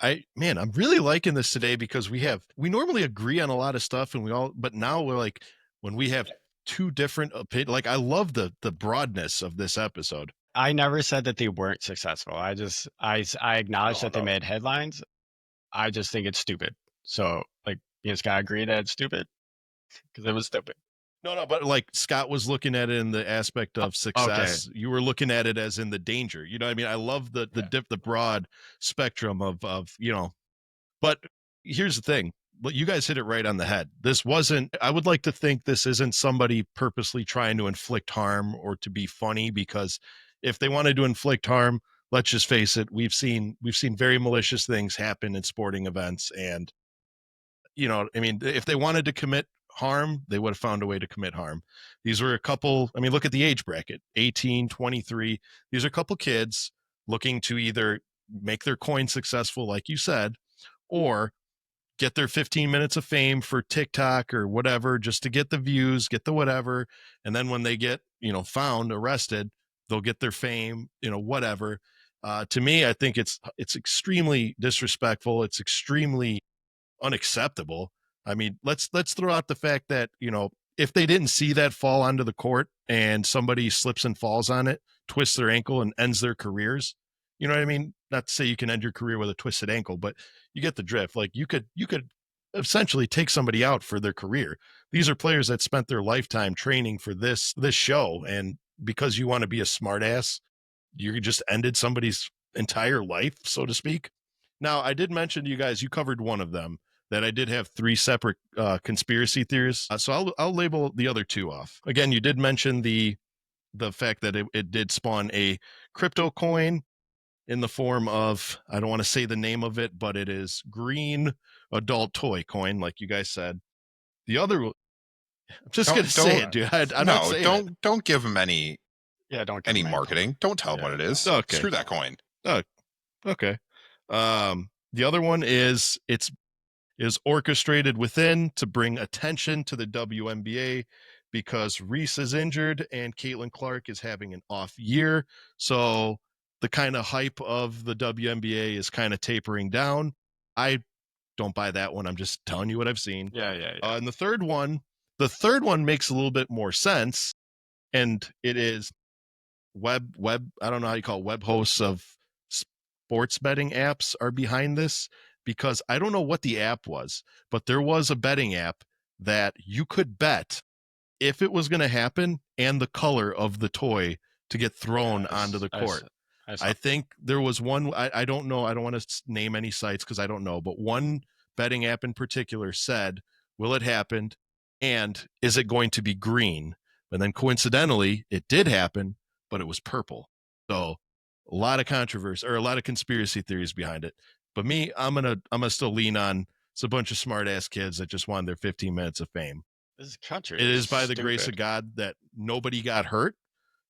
Speaker 4: I'm
Speaker 2: really liking this today because we normally agree on a lot of stuff, and but now we're like, when we have two different opinions, like I love the broadness of this episode.
Speaker 3: I never said that they weren't successful. I acknowledge that they made headlines. I just think it's stupid. So like, me and Scott agree that it's stupid because it was stupid.
Speaker 2: No, but like Scott was looking at it in the aspect of success. Okay. You were looking at it as in the danger. You know what I mean? I love the broad spectrum of, but here's the thing. You guys hit it right on the head. I would like to think this isn't somebody purposely trying to inflict harm or to be funny, because if they wanted to inflict harm, let's just face it, we've seen very malicious things happen in sporting events. And, if they wanted to commit harm, they would have found a way to commit harm. These were a couple, look at the age bracket, 18, 23. These are a couple kids looking to either make their coin successful, like you said, or get their 15 minutes of fame for TikTok or whatever, just to get the views, get the whatever. And then when they get, found, arrested, they'll get their fame, whatever. To me, I think it's extremely disrespectful. It's extremely unacceptable. Let's throw out the fact that, if they didn't see that fall onto the court and somebody slips and falls on it, twists their ankle and ends their careers, you know what I mean? Not to say you can end your career with a twisted ankle, but you get the drift. Like, you could essentially take somebody out for their career. These are players that spent their lifetime training for this show. And because you want to be a smartass, you just ended somebody's entire life, so to speak. Now, I did mention to you guys, you covered one of them, that I did have 3 separate conspiracy theories. So I'll label the other 2 off. Again, you did mention the fact that it did spawn a crypto coin in the form of, I don't want to say the name of it, but it is green adult toy coin, like you guys said. The other, I'm just going to say it, dude. I'm not saying it.
Speaker 4: Don't give them any
Speaker 3: any
Speaker 4: marketing. Don't tell them what it is.
Speaker 2: Okay.
Speaker 4: Screw that coin.
Speaker 2: Oh, okay. The other one is orchestrated within to bring attention to the WNBA because Reese is injured and Caitlin Clark is having an off year. So the kind of hype of the WNBA is kind of tapering down. I don't buy that one. I'm just telling you what I've seen.
Speaker 3: Yeah.
Speaker 2: And the third one makes a little bit more sense. And it is web, I don't know how you call it, web hosts of sports betting apps are behind this. Because I don't know what the app was, but there was a betting app that you could bet if it was going to happen and the color of the toy to get thrown onto the court. I think there was one, I don't know, I don't want to name any sites because I don't know, but one betting app in particular said, will it happen? And is it going to be green? And then coincidentally, it did happen, but it was purple. So a lot of controversy or a lot of conspiracy theories behind it. But me, I'm gonna still lean on it's a bunch of smart ass kids that just wanted their 15 minutes of fame.
Speaker 3: This country.
Speaker 2: It is by the grace of God that nobody got hurt,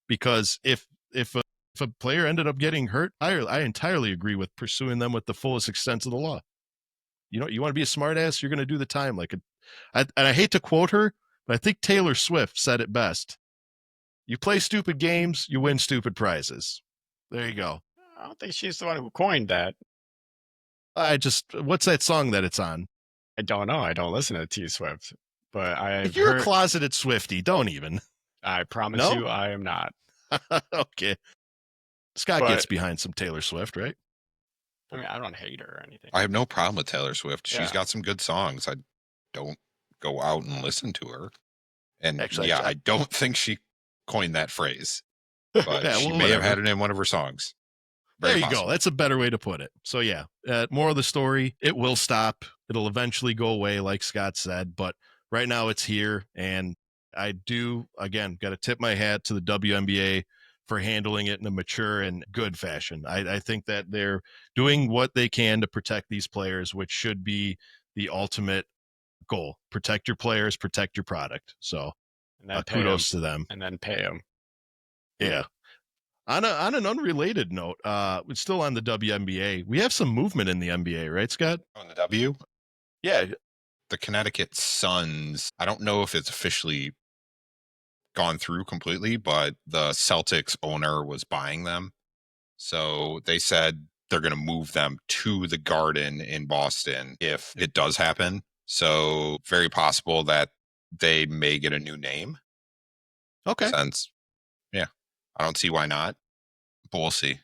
Speaker 2: because if a player ended up getting hurt, I entirely agree with pursuing them with the fullest extent of the law. You want to be a smart ass, you're gonna do the time. And I hate to quote her, but I think Taylor Swift said it best. You play stupid games, you win stupid prizes. There you go.
Speaker 3: I don't think she's the one who coined that.
Speaker 2: What's that song that it's on?
Speaker 3: I don't know. I don't listen to T Swift, but
Speaker 2: if you're a closeted Swiftie, don't even.
Speaker 3: I promise you, I am not.
Speaker 2: Okay. Scott gets behind some Taylor Swift, right?
Speaker 3: I mean, I don't hate her or anything.
Speaker 4: I have no problem with Taylor Swift. She's
Speaker 3: Yeah.
Speaker 4: got some good songs. I don't go out and listen to her. And
Speaker 2: Actually,
Speaker 4: yeah, I don't think she coined that phrase, but
Speaker 2: Yeah,
Speaker 4: she
Speaker 2: well,
Speaker 4: may have
Speaker 2: whatever.
Speaker 4: had it in one of her songs. Very
Speaker 2: There you
Speaker 4: possible.
Speaker 2: go. That's a better way to put it. So yeah, more of the story. It will stop. It'll eventually go away, like Scott said. But right now, it's here, and I do again got to tip my hat to the WNBA for handling it in a mature and good fashion. I think that they're doing what they can to protect these players, which should be the ultimate goal: protect your players, protect your product. So
Speaker 3: And then
Speaker 2: kudos to them.
Speaker 3: And then pay them.
Speaker 2: Yeah. On an unrelated note, it's still on the WNBA. We have some movement in the NBA, right, Scott?
Speaker 4: On the W,
Speaker 2: Yeah.
Speaker 4: the Connecticut Suns, I don't know if it's officially gone through completely, but the Celtics owner was buying them. So they said they're going to move them to the Garden in Boston if it does happen. So very possible that they may get a new name.
Speaker 2: Okay.
Speaker 4: Since, yeah, I don't see why not, but we'll see.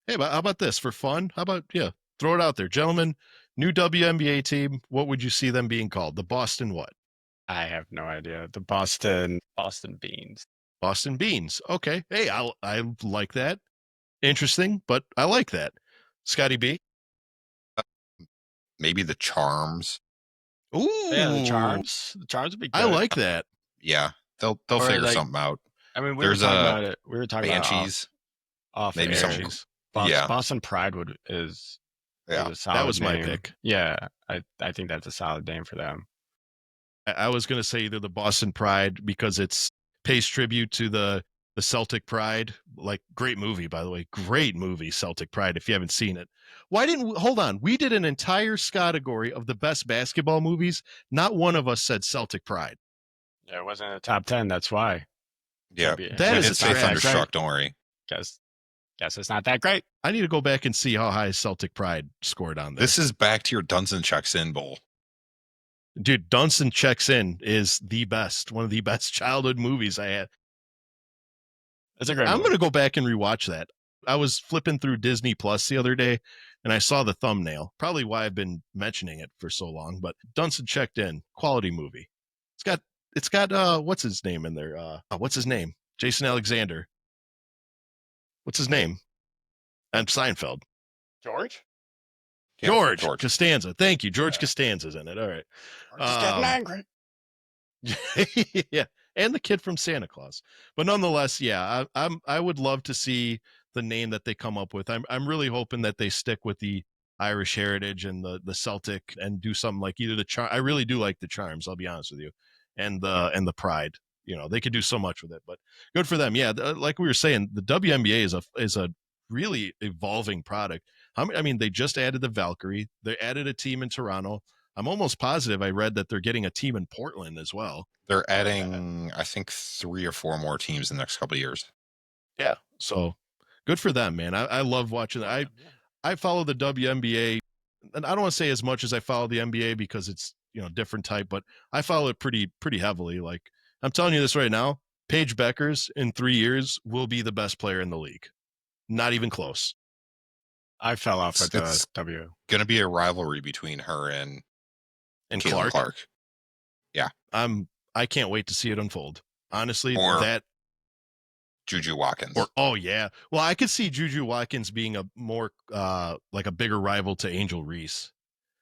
Speaker 2: Hey, but how about this for fun? How about, throw it out there, gentlemen. New WNBA team. What would you see them being called? The Boston what?
Speaker 3: I have no idea. The Boston Beans.
Speaker 2: Boston Beans. Okay. Hey, I like that. Interesting, but I like that. Scotty B.
Speaker 4: Maybe the Charms.
Speaker 2: Ooh,
Speaker 3: Yeah, the Charms. The Charms would be good.
Speaker 2: I like that.
Speaker 4: Yeah, they'll figure something out.
Speaker 3: I mean,
Speaker 4: There's
Speaker 3: were talking about it. We were talking
Speaker 4: Banshees.
Speaker 3: about off
Speaker 4: maybe
Speaker 3: air.
Speaker 4: some.
Speaker 3: Boston,
Speaker 4: Yeah.
Speaker 3: Boston Pride is
Speaker 4: Yeah,
Speaker 3: a solid
Speaker 2: that was my
Speaker 3: name.
Speaker 2: pick.
Speaker 3: Yeah, I think that's a solid name for them.
Speaker 2: I was going to say either the Boston Pride because it's pays tribute to the Celtic Pride. Like, great movie, by the way. Great movie, Celtic Pride, if you haven't seen it. Why didn't we, hold on. We did an entire Scottegory of the best basketball movies. Not one of us said Celtic Pride.
Speaker 3: Yeah, it wasn't in the top 10. That's why.
Speaker 4: Yeah,
Speaker 2: that
Speaker 4: we
Speaker 2: is
Speaker 4: did
Speaker 2: a
Speaker 4: say
Speaker 2: trash.
Speaker 4: Thunderstruck. Don't worry.
Speaker 3: Guess it's not that great.
Speaker 2: I need to go back and see how high Celtic Pride scored on there.
Speaker 4: This is back to your Dunstan Checks In Bowl.
Speaker 2: Dude, Dunstan Checks In is the best. One of the best childhood movies I had.
Speaker 3: It's a great
Speaker 2: I'm
Speaker 3: movie.
Speaker 2: going to go back and rewatch that. I was flipping through Disney Plus the other day, and I saw the thumbnail. Probably why I've been mentioning it for so long. But Dunstan Checked In, quality movie. It's got what's his name in there? What's his name? Jason Alexander. What's his name? And Seinfeld.
Speaker 3: George?
Speaker 4: Yeah,
Speaker 2: George Costanza. Thank you. George Costanza's in it. All right.
Speaker 3: Just getting angry.
Speaker 2: Yeah, and the kid from Santa Claus. But nonetheless, yeah, I would love to see the name that they come up with. I'm really hoping that they stick with the Irish heritage and the Celtic and do something like either the charm. I really do like the Charms. I'll be honest with you, and the Pride. You know, they could do so much with it. But good for them. Yeah, like we were saying, the WNBA is a really evolving product. I mean, they just added the Valkyrie. They added a team in Toronto. I'm almost positive I read that they're getting a team in Portland as well.
Speaker 4: They're adding, I think, 3 or 4 more teams in the next couple of years.
Speaker 2: Yeah. So good for them, man. I love watching that. I follow the WNBA, and I don't want to say as much as I follow the NBA because it's, different type, but I follow it pretty heavily. Like, I'm telling you this right now, Paige Beckers in 3 years will be the best player in the league. Not even close.
Speaker 3: I fell off at
Speaker 4: It's
Speaker 3: the W.
Speaker 4: going to be a rivalry between her and
Speaker 2: Caitlin
Speaker 4: Clark. Yeah.
Speaker 2: I can't wait to see it unfold. Honestly,
Speaker 4: Or
Speaker 2: that
Speaker 4: Juju Watkins.
Speaker 2: oh yeah. Well, I could see Juju Watkins being a more like a bigger rival to Angel Reese,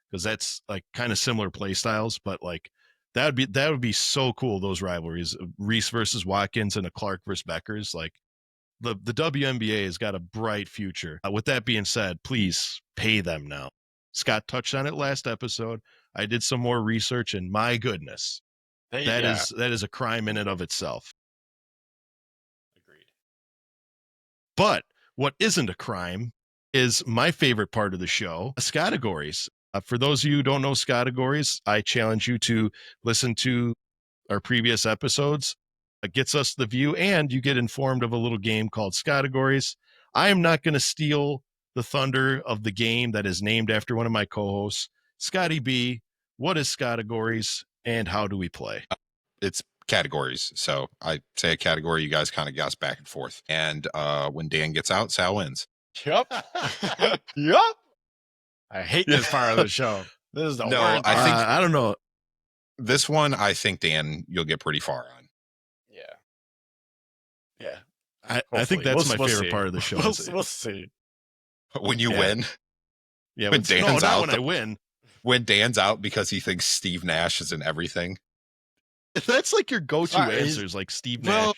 Speaker 2: because that's like kind of similar play styles, but like that would be so cool, those rivalries, Reese versus Watkins and a Clark versus Beckers. Like the WNBA has got a bright future. With that being said, please pay them now. Scott touched on it last episode. I did some more research, and my goodness, that is a crime in and of itself.
Speaker 3: Agreed.
Speaker 2: But what isn't a crime is my favorite part of the show, Scottegories. For those of you who don't know Scottegories, I challenge you to listen to our previous episodes. It gets us the view, and you get informed of a little game called Scottegories. I am not going to steal the thunder of the game that is named after one of my co-hosts. Scotty B, what is Scottegories, and how do we play?
Speaker 4: It's categories. So I say a category, you guys kind of guess back and forth. And when Dan gets out, Sal wins.
Speaker 3: Yep. Yep. I hate this part of the show. This is the
Speaker 4: No,
Speaker 3: worst.
Speaker 4: I think
Speaker 2: I don't know.
Speaker 4: this one, I think, Dan, you'll get pretty far on.
Speaker 2: Yeah. I think that's my favorite part of the show.
Speaker 3: We'll see.
Speaker 4: When you win,
Speaker 2: Yeah,
Speaker 4: when Dan's out,
Speaker 2: when I win.
Speaker 4: when Dan's out because he thinks Steve Nash is in everything.
Speaker 2: That's like your go-to
Speaker 3: Sorry,
Speaker 2: answers, like Steve Nash.
Speaker 4: Well,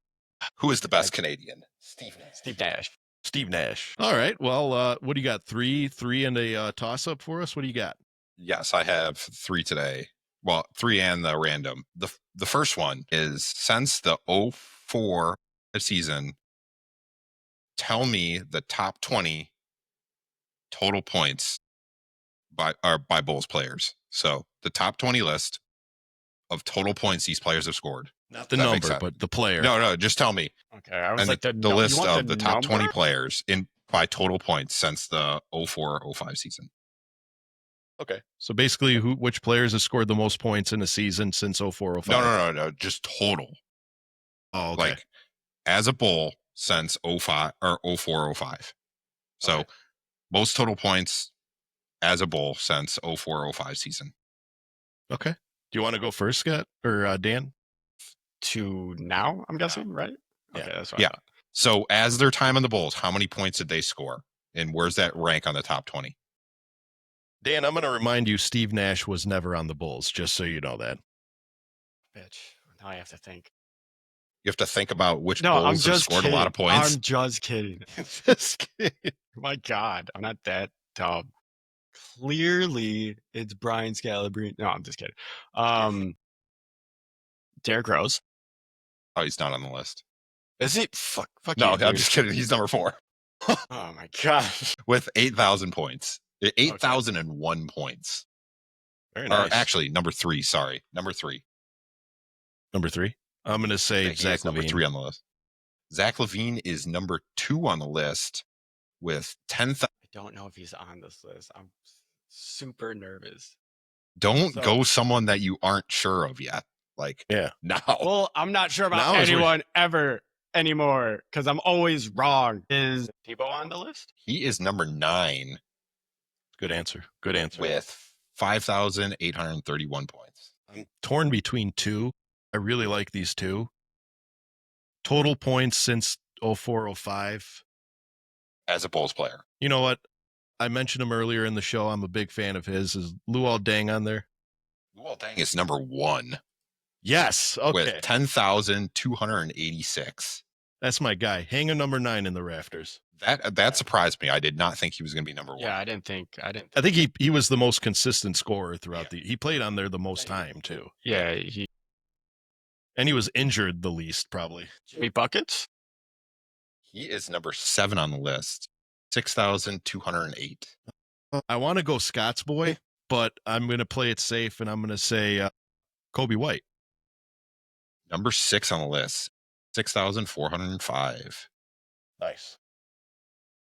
Speaker 4: who is the best Canadian? Steve Nash.
Speaker 3: Steve Nash.
Speaker 2: Steve Nash. All right. Well, what do you got? Three and a toss-up for us? What do you got?
Speaker 4: Yes, I have 3 today. Well, 3 and the random. The first one is, since the 04 season, tell me the top 20 total points by Bulls players. So the top 20 list of total points these players have scored.
Speaker 2: Not the
Speaker 4: That makes
Speaker 2: number,
Speaker 4: sense.
Speaker 2: but the player.
Speaker 4: No, just tell me.
Speaker 3: Okay, I was
Speaker 4: And
Speaker 3: like
Speaker 4: the
Speaker 3: you
Speaker 4: list
Speaker 3: want
Speaker 4: of the top
Speaker 3: number?
Speaker 4: 20 players in by total points since the 04-05 season.
Speaker 2: Okay. So basically, which players have scored the most points in a season since 04-05?
Speaker 4: No, just total.
Speaker 2: Oh, okay.
Speaker 4: Like, as a Bull since 05 or 04-05. So
Speaker 2: Okay.
Speaker 4: most total points as a Bull since 04-05 season.
Speaker 2: Okay. Do you want to go first, Scott or Dan?
Speaker 3: To now, I'm guessing, right?
Speaker 2: Yeah.
Speaker 3: Okay, that's what
Speaker 4: Yeah.
Speaker 3: I thought.
Speaker 4: So as their time on the Bulls, how many points did they score? And where's that rank on the top 20?
Speaker 2: Dan, I'm going to remind you, Steve Nash was never on the Bulls, just so you know that.
Speaker 3: Bitch. Now I have to think.
Speaker 4: You have to think about which
Speaker 3: No, I'm
Speaker 4: Bulls have
Speaker 3: just
Speaker 4: scored
Speaker 3: kidding.
Speaker 4: a lot of points.
Speaker 3: I'm just kidding.
Speaker 2: Just kidding.
Speaker 3: My God, I'm not that dumb. Clearly, it's Brian Scalabrine. No, I'm just kidding. Derrick Rose.
Speaker 4: Oh, he's not on the list.
Speaker 3: Is he? Fuck
Speaker 4: No,
Speaker 3: you,
Speaker 4: I'm
Speaker 3: dude.
Speaker 4: just kidding. He's number 4
Speaker 3: Oh my God.
Speaker 4: with 8,000 points. 8,001 points.
Speaker 2: Very
Speaker 4: Or
Speaker 2: nice.
Speaker 4: actually, number 3. Sorry, number 3.
Speaker 2: Number 3. I'm going to say
Speaker 4: He
Speaker 2: Zach
Speaker 4: is number
Speaker 2: LaVine.
Speaker 4: 3 on the list. Zach LaVine is number 2 on the list with 10,000.
Speaker 3: I don't know if he's on this list. I'm super nervous.
Speaker 4: Don't
Speaker 3: So-
Speaker 4: go someone that you aren't sure of yet. Like,
Speaker 2: Yeah.
Speaker 4: no.
Speaker 3: Well, I'm not sure about
Speaker 2: Now is where-
Speaker 3: anyone ever anymore because I'm always wrong. Is Tebow on the list?
Speaker 4: He is number 9
Speaker 2: Good answer. Good answer.
Speaker 4: with 5,831 points.
Speaker 2: I'm torn between 2. I really like these 2. Total points since 04-05.
Speaker 4: As a Bulls player.
Speaker 2: You know what? I mentioned him earlier in the show. I'm a big fan of his. Is Luol Deng on there?
Speaker 4: Luol Deng is number 1
Speaker 2: Yes. Okay.
Speaker 4: with 10,286.
Speaker 2: That's my guy. Hanging number 9 in the rafters.
Speaker 4: That surprised me. I did not think he was going to be number 1.
Speaker 3: Yeah, I didn't think.
Speaker 2: I think he was the most consistent scorer throughout he played on there the most time too.
Speaker 3: Yeah, he
Speaker 2: And he was injured the least probably.
Speaker 3: Jimmy buckets.
Speaker 4: He is number 7 on the list. 6,208.
Speaker 2: I want to go Scott's boy, but I'm going to play it safe and I'm going to say Kobe White.
Speaker 4: Number 6 on the list. 6,405.
Speaker 2: Nice.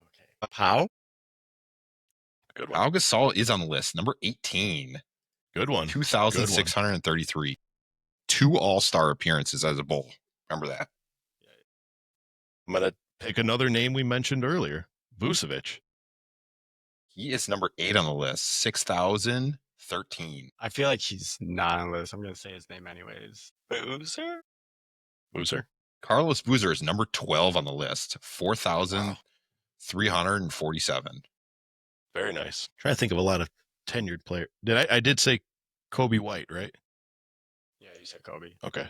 Speaker 3: Okay. How?
Speaker 2: Good one.
Speaker 4: Al Gasol is on the list. Number 18.
Speaker 2: Good one.
Speaker 4: 2,633. 2 All-Star appearances as a Bull. Remember that.
Speaker 2: I'm going to pick another name we mentioned earlier. Vucevic.
Speaker 4: He is number 8 on the list. 6,013.
Speaker 3: I feel like he's not on the list. I'm gonna say his name anyways. Boozer?
Speaker 2: Boozer.
Speaker 4: Carlos Boozer is number 12 on the list. 4,347.
Speaker 2: Very nice. Trying to think of a lot of tenured players. I did say Kobe White, right?
Speaker 3: Yeah, you said Kobe.
Speaker 2: Okay.
Speaker 3: You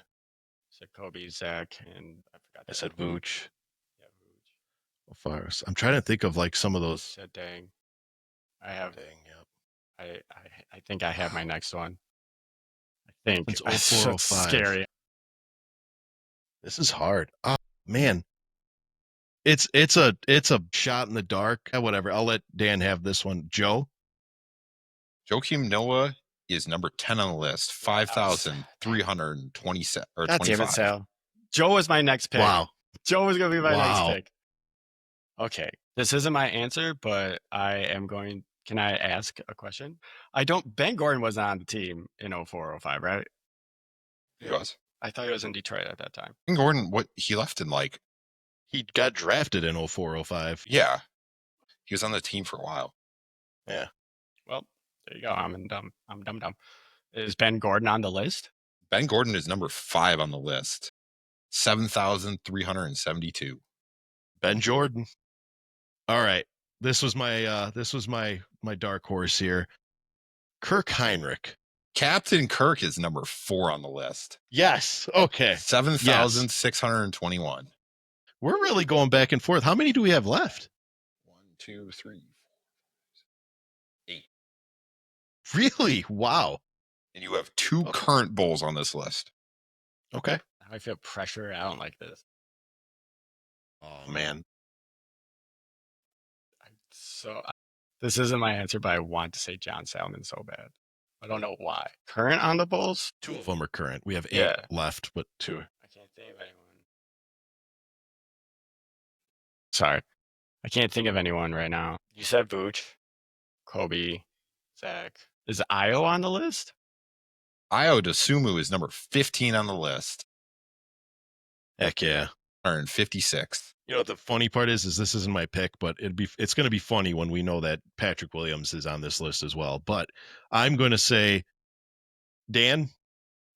Speaker 3: said Kobe, Zach, and I forgot.
Speaker 2: I said Vooch.
Speaker 3: Yeah, Vooch.
Speaker 2: Fires. I'm trying to think of like some of
Speaker 3: You
Speaker 2: those.
Speaker 3: said dang. I have.
Speaker 2: Dang, yep.
Speaker 3: I think I have my next one. I think
Speaker 2: It's
Speaker 3: it's
Speaker 2: 04,
Speaker 3: so
Speaker 2: 05.
Speaker 3: scary.
Speaker 2: This is hard. Oh man. It's a shot in the dark. Whatever. I'll let Dan have this one. Joe.
Speaker 4: Joakim Noah is number 10 on the list. 5,327 or
Speaker 3: God damn it,
Speaker 4: 25.
Speaker 3: Sal. Joe is my next pick.
Speaker 2: Wow.
Speaker 3: Joe is going to be my
Speaker 2: Wow.
Speaker 3: next pick. Okay. This isn't my answer, but I am going. Can I ask a question? Ben Gordon was not on the team in 04-05, right?
Speaker 4: He was.
Speaker 3: I thought he was in Detroit at that time.
Speaker 4: And Gordon, he left in like,
Speaker 2: He got drafted in 04-05.
Speaker 4: yeah. He was on the team for a while.
Speaker 2: Yeah.
Speaker 3: There you go. I'm dumb. Is Ben Gordon on the list?
Speaker 4: Ben Gordon is number 5 on the list. 7,372.
Speaker 2: Ben Jordan. All right. This was my dark horse here. Kirk Heinrich.
Speaker 4: Captain Kirk is number 4 on the list.
Speaker 2: Yes. Okay.
Speaker 4: 7,621.
Speaker 2: We're really going back and forth. How many do we have left?
Speaker 4: 1, 2, 3, 8.
Speaker 2: Really? Wow.
Speaker 4: And you have 2 current Bulls on this list.
Speaker 2: Okay.
Speaker 3: I feel pressure. I don't like this.
Speaker 2: Oh man.
Speaker 3: This isn't my answer, but I want to say John Salmon so bad. I don't know why. Current on the Bulls?
Speaker 2: 2 of them are current. We have 8 left, but 2.
Speaker 3: I can't think of anyone. Sorry. I can't think of anyone right now. You said Vooch, Kobe, Zach. Is Io on the list?
Speaker 4: Io DeSumo is number 15 on the list.
Speaker 2: Heck yeah.
Speaker 4: 156.
Speaker 2: You know what the funny part is this isn't my pick, but it's going to be funny when we know that Patrick Williams is on this list as well. But I'm going to say, Dan,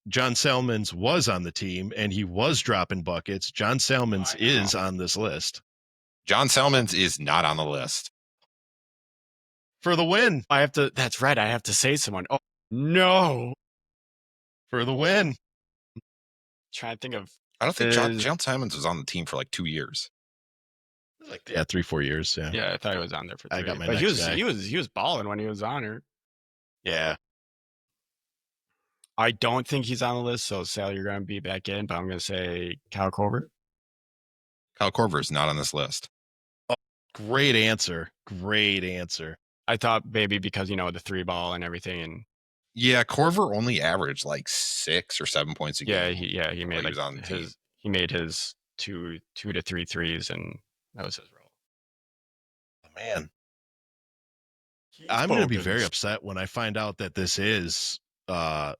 Speaker 2: John Salmons was on the team and he was dropping buckets. John Salmons is on this list.
Speaker 4: John Salmons is not on the list.
Speaker 2: For the win.
Speaker 3: That's right. I have to say someone. Oh, no.
Speaker 2: For the win.
Speaker 3: Trying to think of.
Speaker 4: I don't think John Salmons was on the team for like 2 years.
Speaker 2: Like 3-4 years. Yeah.
Speaker 3: Yeah, I thought he was on there for 3.
Speaker 2: I got my
Speaker 3: but
Speaker 2: next guy.
Speaker 3: he was balling when he was on her.
Speaker 2: Yeah.
Speaker 3: I don't think he's on the list, so Sal, you're going to be back in, but I'm going to say Kyle Korver.
Speaker 4: Kyle Korver is not on this list.
Speaker 2: Oh, great answer. Great answer.
Speaker 3: I thought maybe because, the 3-ball and everything. And
Speaker 4: yeah, Korver only averaged like 6 or 7 points a game.
Speaker 3: He made he made his 2 to 3 threes, and that was his role.
Speaker 2: Oh, man. I'm going to be very upset when I find out that this is that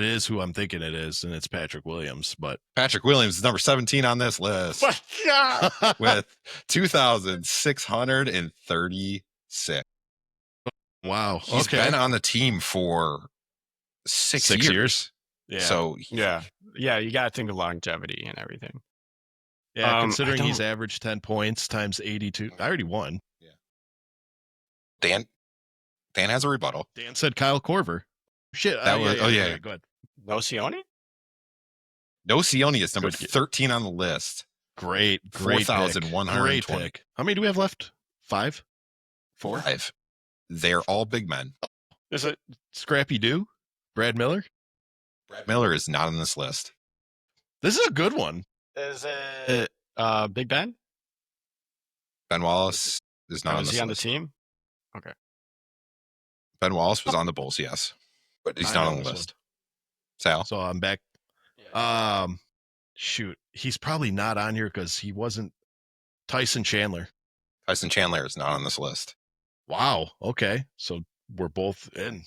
Speaker 2: is who I'm thinking it is, and it's Patrick Williams. But
Speaker 4: Patrick Williams is number 17 on this list with 2,636.
Speaker 2: Wow.
Speaker 4: He's been on the team for 6 years.
Speaker 2: Yeah.
Speaker 4: So
Speaker 3: yeah, you got to think of longevity and everything.
Speaker 2: Yeah, considering he's averaged 10 points times 82. I already won.
Speaker 4: Yeah. Dan has a rebuttal.
Speaker 2: Dan said Kyle Korver. Shit.
Speaker 4: Go ahead.
Speaker 3: No Sione?
Speaker 4: No Sione is number 13 on the list.
Speaker 2: Great
Speaker 4: 4,120.
Speaker 2: pick. How many do we have left? 5? 4?
Speaker 4: 5. They're all big men.
Speaker 2: Is it Scrappy Doo? Brad Miller?
Speaker 4: Brad Miller is not on this list.
Speaker 2: This is a good one.
Speaker 3: Is it Big Ben?
Speaker 4: Ben Wallace is not on this list.
Speaker 3: Is he on the team? Okay.
Speaker 4: Ben Wallace was on the Bulls, yes. But he's not on the list. Sal?
Speaker 2: So I'm back.
Speaker 3: Yeah.
Speaker 2: Shoot. He's probably not on here because he wasn't Tyson Chandler.
Speaker 4: Tyson Chandler is not on this list.
Speaker 2: Wow. Okay. So we're both in.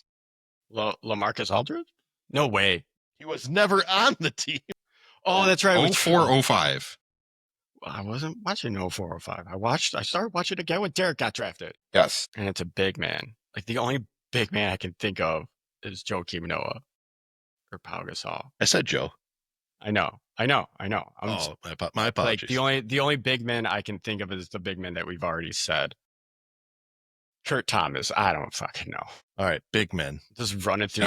Speaker 3: LaMarcus Aldridge? No way.
Speaker 2: He was never on the team.
Speaker 3: Oh, that's right.
Speaker 4: 0405.
Speaker 3: I wasn't watching 0405. I started watching again when Derek got drafted.
Speaker 4: Yes.
Speaker 3: And it's a big man. Like the only big man I can think of is Joakim Noah or Pau Gasol.
Speaker 2: I said Joe.
Speaker 3: I know.
Speaker 2: My apologies.
Speaker 3: Like the only big man I can think of is the big man that we've already said. Kurt Thomas. I don't fucking know.
Speaker 2: All right, big men.
Speaker 3: Just run it through.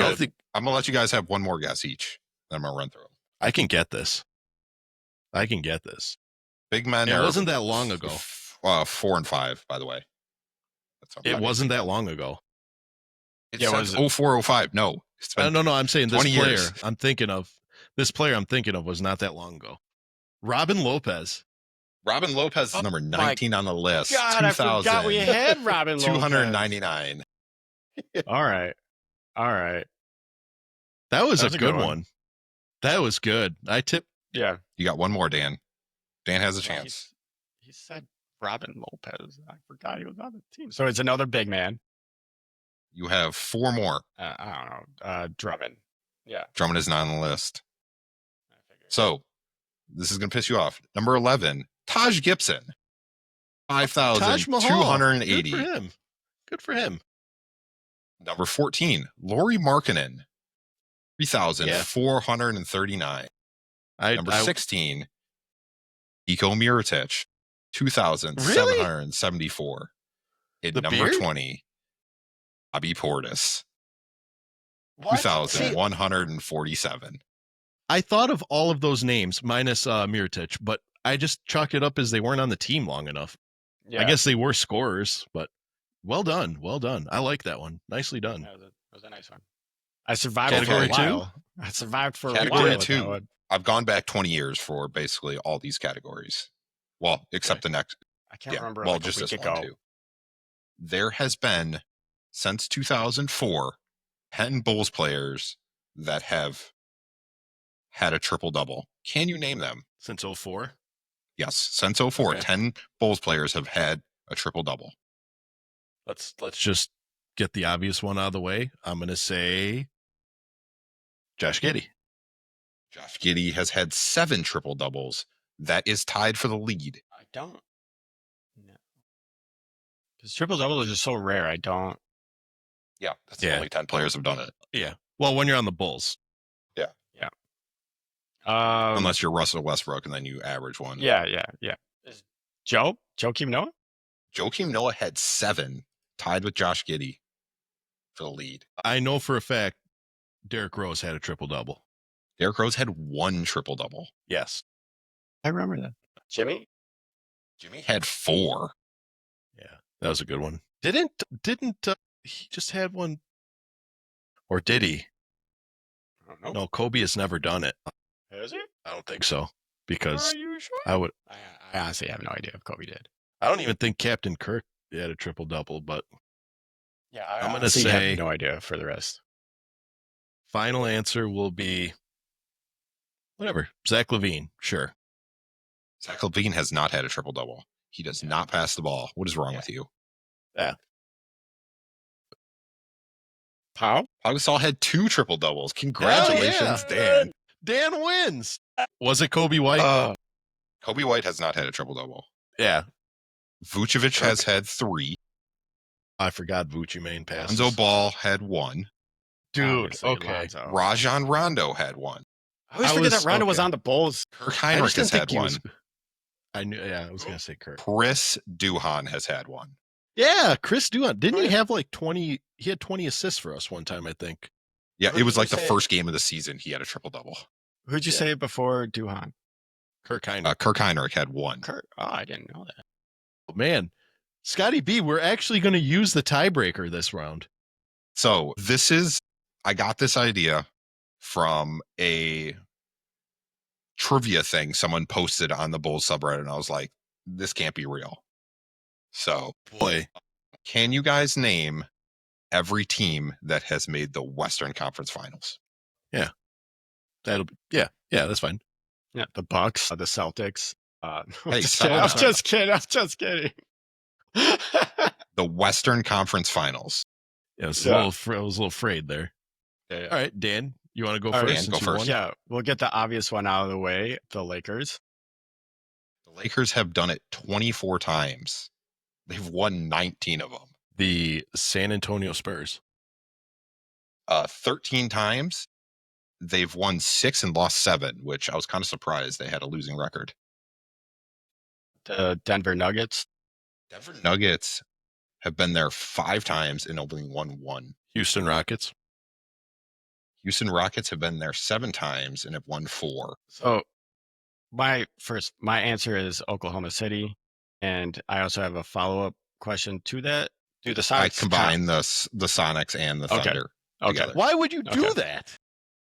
Speaker 4: I'm gonna let you guys have one more guess each. Then I'm gonna run through them.
Speaker 2: I can get this.
Speaker 4: Big men.
Speaker 2: It wasn't that long ago.
Speaker 4: 4 and 5, by the way.
Speaker 2: It wasn't that long ago.
Speaker 4: It says 0405. No.
Speaker 2: No. I'm saying this
Speaker 4: 20
Speaker 2: player
Speaker 4: years.
Speaker 2: I'm thinking of was not that long ago. Robin Lopez.
Speaker 4: Robin Lopez is number 19 on the list.
Speaker 3: God, I forgot we had Robin Lopez.
Speaker 4: 299.
Speaker 3: All right.
Speaker 2: That was a good one. That was good.
Speaker 3: Yeah.
Speaker 4: You got one more, Dan. Dan has a chance.
Speaker 3: He said Robin Lopez. I forgot he was on the team. So it's another big man.
Speaker 4: You have 4 more.
Speaker 3: I don't know. Drummond. Yeah.
Speaker 4: Drummond is not on the list. So this is going to piss you off. Number 11, Taj Gibson. 5,280.
Speaker 2: Good for him.
Speaker 4: Number 14, Lauri Markkanen, 3,439. Number 16, Niko Mirotic, 2,774. And
Speaker 2: The
Speaker 4: number
Speaker 2: beard?
Speaker 4: 20, Bobby Portis, 2,147.
Speaker 2: I thought of all of those names minus Mirotic, but I just chalked it up as they weren't on the team long enough.
Speaker 3: Yeah.
Speaker 2: I guess they were scorers, but well done. Well done. I like that one. Nicely done.
Speaker 3: Yeah, that was a nice one. I survived
Speaker 2: Category
Speaker 3: for a while. I survived for
Speaker 4: Category
Speaker 3: a while. with
Speaker 4: two.
Speaker 3: that one.
Speaker 4: I've gone back 20 years for basically all these categories. Well, except the next.
Speaker 3: I can't remember.
Speaker 4: Well,
Speaker 3: like
Speaker 4: just
Speaker 3: a week
Speaker 4: this
Speaker 3: ago.
Speaker 4: one too. There has been, since 2004, 10 Bulls players that have had a triple-double. Can you name them?
Speaker 2: Since 04?
Speaker 4: Yes, since 04,
Speaker 2: Okay.
Speaker 4: 10 Bulls players have had a triple-double.
Speaker 2: Let's just get the obvious one out of the way. I'm going to say Josh Giddy.
Speaker 4: Josh Giddy has had 7 triple-doubles. That is tied for the lead.
Speaker 3: I don't know. Because triple double is just so rare. I don't.
Speaker 4: Yeah, that's
Speaker 2: Yeah.
Speaker 4: only 10 players have done it.
Speaker 2: Yeah. Well, when you're on the Bulls.
Speaker 4: Unless you're Russell Westbrook and then you average one.
Speaker 3: Yeah. Is Joakim Noah?
Speaker 4: Joakim Noah had 7, tied with Josh Giddy for the lead.
Speaker 2: I know for a fact Derrick Rose had a triple-double.
Speaker 4: Derrick Rose had 1 triple-double.
Speaker 2: Yes.
Speaker 3: I remember that. Jimmy
Speaker 4: had 4.
Speaker 2: Yeah. That was a good one. Didn't he just had one? Or did he?
Speaker 3: I don't know.
Speaker 2: No, Kobe has never done it.
Speaker 3: Is he?
Speaker 2: I don't think so. Because
Speaker 3: Are you sure?
Speaker 2: I
Speaker 3: honestly have no idea if Kobe did.
Speaker 2: I don't even think Captain Kirk had a triple-double, but
Speaker 3: Yeah,
Speaker 2: I'm gonna
Speaker 3: honestly
Speaker 2: say-
Speaker 3: have no idea for the rest.
Speaker 2: final answer will be whatever. Zach LaVine. Sure.
Speaker 4: Zach LaVine has not had a triple-double. He does not pass the ball. What is wrong
Speaker 3: Yeah.
Speaker 4: with you?
Speaker 3: Pau?
Speaker 4: Pau Gasol had 2 triple-doubles. Congratulations,
Speaker 2: yeah.
Speaker 4: Dan.
Speaker 2: Dan wins. Was it Kobe White?
Speaker 4: Kobe White has not had a triple-double.
Speaker 2: Yeah.
Speaker 4: Vucevic has had 3.
Speaker 2: I forgot Vucci main passes.
Speaker 4: Lonzo Ball had 1.
Speaker 2: Dude,
Speaker 3: Obviously,
Speaker 2: okay.
Speaker 3: Lonzo.
Speaker 4: Rajon Rondo had 1.
Speaker 3: I always
Speaker 2: I
Speaker 3: forget
Speaker 2: was-
Speaker 3: that Rondo was
Speaker 2: okay.
Speaker 3: on the Bulls.
Speaker 4: Kirk
Speaker 2: I
Speaker 4: Heinrich
Speaker 2: just
Speaker 4: has
Speaker 2: didn't
Speaker 4: had
Speaker 2: think he
Speaker 4: 1.
Speaker 2: was. I knew. Yeah, I was gonna say Kirk.
Speaker 4: Chris Duhon has had 1.
Speaker 2: Yeah, Chris Duhon. Didn't he have like 20? He had 20 assists for us one time, I think.
Speaker 4: Yeah,
Speaker 3: Who
Speaker 4: it was
Speaker 3: did
Speaker 4: like
Speaker 3: you
Speaker 4: the
Speaker 3: say-
Speaker 4: first game of the season. He had a triple-double.
Speaker 3: Who'd you
Speaker 2: Yeah.
Speaker 3: say before Duhan?
Speaker 2: Kirk Heinrich.
Speaker 4: Kirk Heinrich had 1.
Speaker 3: Kurt. Oh, I didn't know that.
Speaker 2: Man, Scotty B, we're actually going to use the tiebreaker this round.
Speaker 4: So I got this idea from a trivia thing someone posted on the Bulls subreddit, and I was like, this can't be real. So,
Speaker 2: Boy,
Speaker 4: can you guys name every team that has made the Western Conference Finals?
Speaker 2: that'll be that's fine.
Speaker 3: Yeah, the Bucks, the Celtics.
Speaker 4: Hey,
Speaker 3: I'm just kidding.
Speaker 4: The Western Conference Finals.
Speaker 2: Yeah, I was,
Speaker 3: Yeah.
Speaker 2: I was a little afraid there.
Speaker 3: Yeah.
Speaker 2: All right, Dan, you want to go
Speaker 3: All right,
Speaker 2: first?
Speaker 4: Dan,
Speaker 2: since
Speaker 4: go
Speaker 2: you
Speaker 4: first.
Speaker 2: won?
Speaker 3: Yeah, we'll get the obvious one out of the way. The Lakers.
Speaker 4: The Lakers have done it 24 times. They've won 19 of them.
Speaker 2: The San Antonio Spurs.
Speaker 4: 13 times. They've won 6 and lost 7, which I was kind of surprised they had a losing record.
Speaker 3: The Denver Nuggets.
Speaker 4: Denver Nuggets have been there 5 times and only won 1.
Speaker 2: Houston Rockets.
Speaker 4: Houston Rockets have been there 7 times and have won 4.
Speaker 3: So my answer is Oklahoma City, and I also have a follow-up question to that. Do the Sonics
Speaker 4: I combine the Sonics and the
Speaker 3: Okay.
Speaker 4: Thunder
Speaker 3: Okay.
Speaker 4: together
Speaker 2: Why would you do
Speaker 3: Okay.
Speaker 2: that?